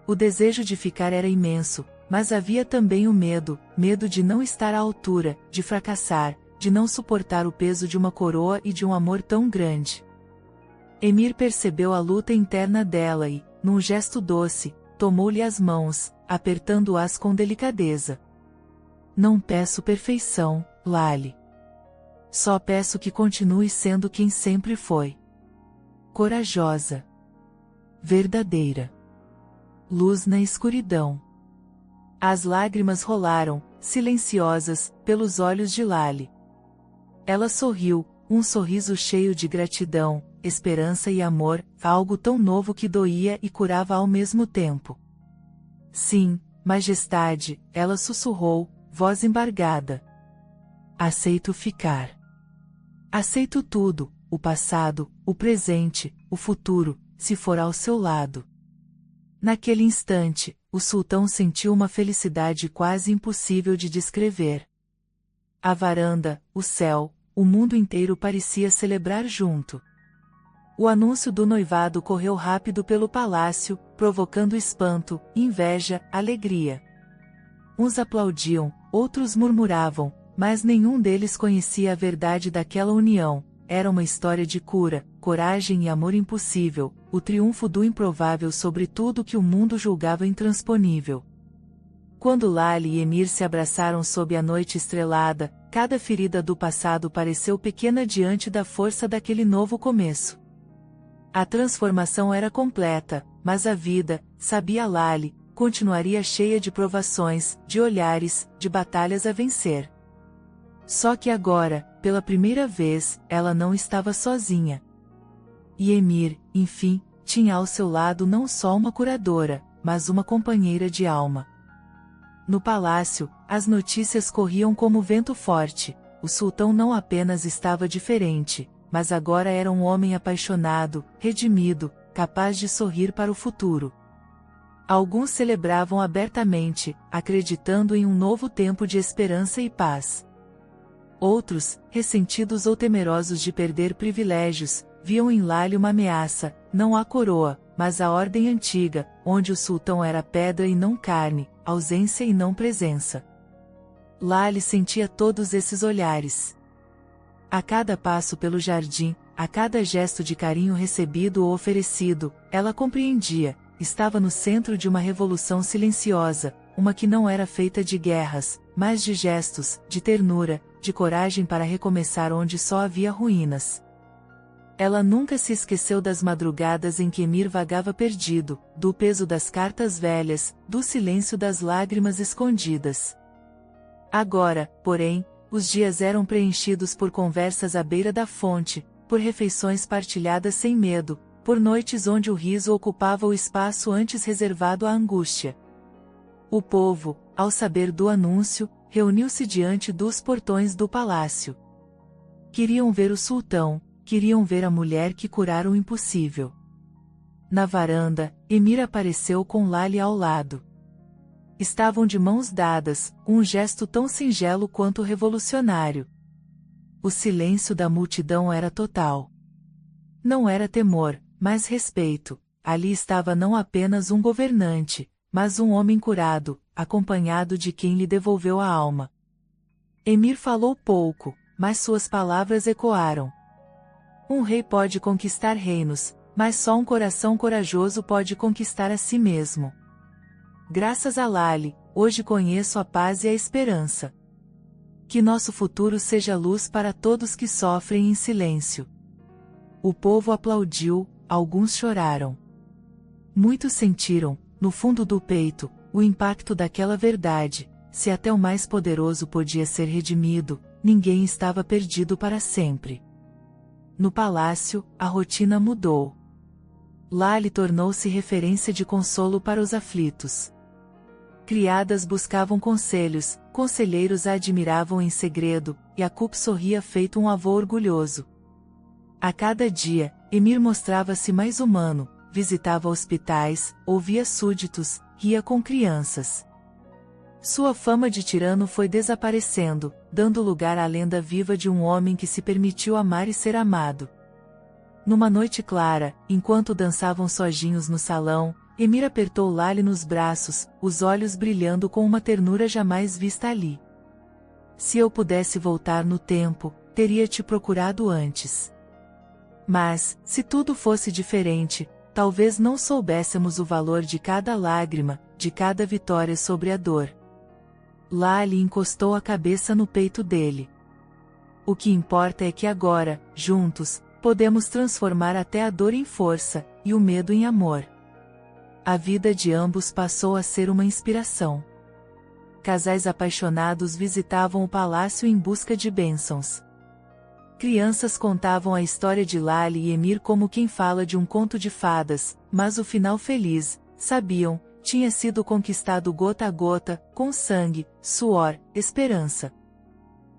O desejo de ficar era imenso, mas havia também o medo de não estar à altura, de fracassar, de não suportar o peso de uma coroa e de um amor tão grande. Emir percebeu a luta interna dela e, num gesto doce, tomou-lhe as mãos, apertando-as com delicadeza. Não peço perfeição, Lali. Só peço que continue sendo quem sempre foi. Corajosa. Verdadeira. Luz na escuridão. As lágrimas rolaram, silenciosas, pelos olhos de Lali. Ela sorriu, um sorriso cheio de gratidão, esperança e amor, algo tão novo que doía e curava ao mesmo tempo. Sim, Majestade, ela sussurrou, voz embargada. Aceito ficar. Aceito tudo, o passado, o presente, o futuro, se for ao seu lado. Naquele instante, o sultão sentiu uma felicidade quase impossível de descrever. A varanda, o céu, o mundo inteiro parecia celebrar junto. O anúncio do noivado correu rápido pelo palácio, provocando espanto, inveja, alegria. Uns aplaudiam, outros murmuravam, mas nenhum deles conhecia a verdade daquela união. Era uma história de cura, coragem e amor impossível, o triunfo do improvável sobre tudo que o mundo julgava intransponível. Quando Lali e Emir se abraçaram sob a noite estrelada, cada ferida do passado pareceu pequena diante da força daquele novo começo. A transformação era completa, mas a vida, sabia Lali, continuaria cheia de provações, de olhares, de batalhas a vencer. Só que agora, pela primeira vez, ela não estava sozinha. E Emir, enfim, tinha ao seu lado não só uma curadora, mas uma companheira de alma. No palácio, as notícias corriam como vento forte. O sultão não apenas estava diferente, mas agora era um homem apaixonado, redimido, capaz de sorrir para o futuro. Alguns celebravam abertamente, acreditando em um novo tempo de esperança e paz. Outros, ressentidos ou temerosos de perder privilégios, viam em Lali uma ameaça, não a coroa, mas a ordem antiga, onde o sultão era pedra e não carne, ausência e não presença. Lali sentia todos esses olhares. A cada passo pelo jardim, a cada gesto de carinho recebido ou oferecido, ela compreendia, estava no centro de uma revolução silenciosa, uma que não era feita de guerras, mas de gestos, de ternura, de coragem para recomeçar onde só havia ruínas. Ela nunca se esqueceu das madrugadas em que Emir vagava perdido, do peso das cartas velhas, do silêncio das lágrimas escondidas. Agora, porém, os dias eram preenchidos por conversas à beira da fonte, por refeições partilhadas sem medo, por noites onde o riso ocupava o espaço antes reservado à angústia. O povo, ao saber do anúncio, reuniu-se diante dos portões do palácio. Queriam ver o sultão, queriam ver a mulher que curara o impossível. Na varanda, Emir apareceu com Lali ao lado. Estavam de mãos dadas, um gesto tão singelo quanto revolucionário. O silêncio da multidão era total. Não era temor, mas respeito. Ali estava não apenas um governante, mas um homem curado, acompanhado de quem lhe devolveu a alma. Emir falou pouco, mas suas palavras ecoaram. Um rei pode conquistar reinos, mas só um coração corajoso pode conquistar a si mesmo. Graças a Lali, hoje conheço a paz e a esperança. Que nosso futuro seja luz para todos que sofrem em silêncio. O povo aplaudiu, alguns choraram. Muitos sentiram, no fundo do peito, o impacto daquela verdade. Se até o mais poderoso podia ser redimido, ninguém estava perdido para sempre. No palácio, a rotina mudou. Lali tornou-se referência de consolo para os aflitos. Criadas buscavam conselhos, conselheiros a admiravam em segredo, e Yakub sorria feito um avô orgulhoso. A cada dia, Emir mostrava-se mais humano, visitava hospitais, ouvia súditos, ria com crianças. Sua fama de tirano foi desaparecendo, dando lugar à lenda viva de um homem que se permitiu amar e ser amado. Numa noite clara, enquanto dançavam sozinhos no salão, Emir apertou Lale nos braços, os olhos brilhando com uma ternura jamais vista ali. Se eu pudesse voltar no tempo, teria te procurado antes. Mas, se tudo fosse diferente, talvez não soubéssemos o valor de cada lágrima, de cada vitória sobre a dor. Lale encostou a cabeça no peito dele. O que importa é que agora, juntos, podemos transformar até a dor em força, e o medo em amor. A vida de ambos passou a ser uma inspiração. Casais apaixonados visitavam o palácio em busca de bênçãos. Crianças contavam a história de Lale e Emir como quem fala de um conto de fadas, mas o final feliz, sabiam, tinha sido conquistado gota a gota, com sangue, suor, esperança.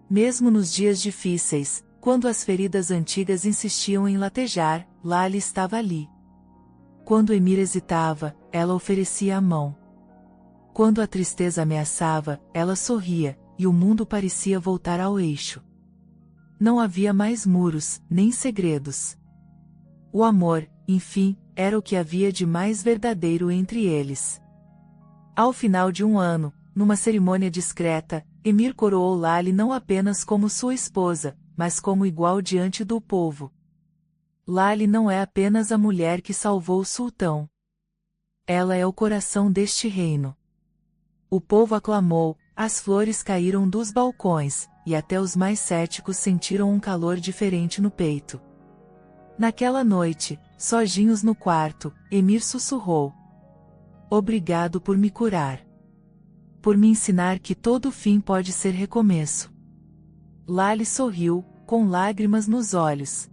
Mesmo nos dias difíceis, quando as feridas antigas insistiam em latejar, Lale estava ali. Quando Emir hesitava, ela oferecia a mão. Quando a tristeza ameaçava, ela sorria, e o mundo parecia voltar ao eixo. Não havia mais muros, nem segredos. O amor, enfim, era o que havia de mais verdadeiro entre eles. Ao final de um ano, numa cerimônia discreta, Emir coroou Lale não apenas como sua esposa, mas como igual diante do povo. Lale não é apenas a mulher que salvou o sultão. Ela é o coração deste reino. O povo aclamou, as flores caíram dos balcões, e até os mais céticos sentiram um calor diferente no peito. Naquela noite, sozinhos no quarto, Emir sussurrou: "Obrigado por me curar. Por me ensinar que todo fim pode ser recomeço." Lale sorriu, com lágrimas nos olhos.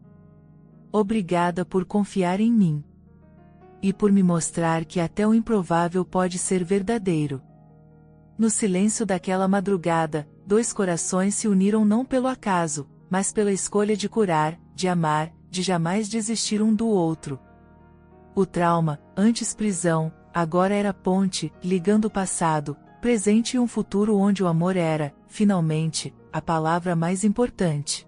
"Obrigada por confiar em mim. E por me mostrar que até o improvável pode ser verdadeiro." No silêncio daquela madrugada, dois corações se uniram não pelo acaso, mas pela escolha de curar, de amar, de jamais desistir um do outro. O trauma, antes prisão, agora era ponte, ligando o passado, presente e um futuro onde o amor era, finalmente, a palavra mais importante.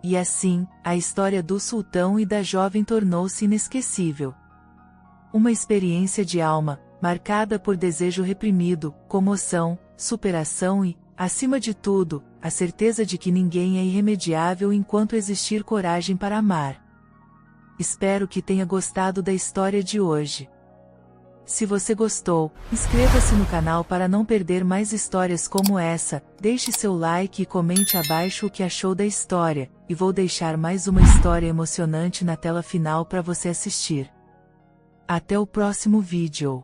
E assim, a história do sultão e da jovem tornou-se inesquecível. Uma experiência de alma, marcada por desejo reprimido, comoção, superação e, acima de tudo, a certeza de que ninguém é irremediável enquanto existir coragem para amar. Espero que tenha gostado da história de hoje. Se você gostou, inscreva-se no canal para não perder mais histórias como essa, deixe seu like e comente abaixo o que achou da história, e vou deixar mais uma história emocionante na tela final para você assistir. Até o próximo vídeo.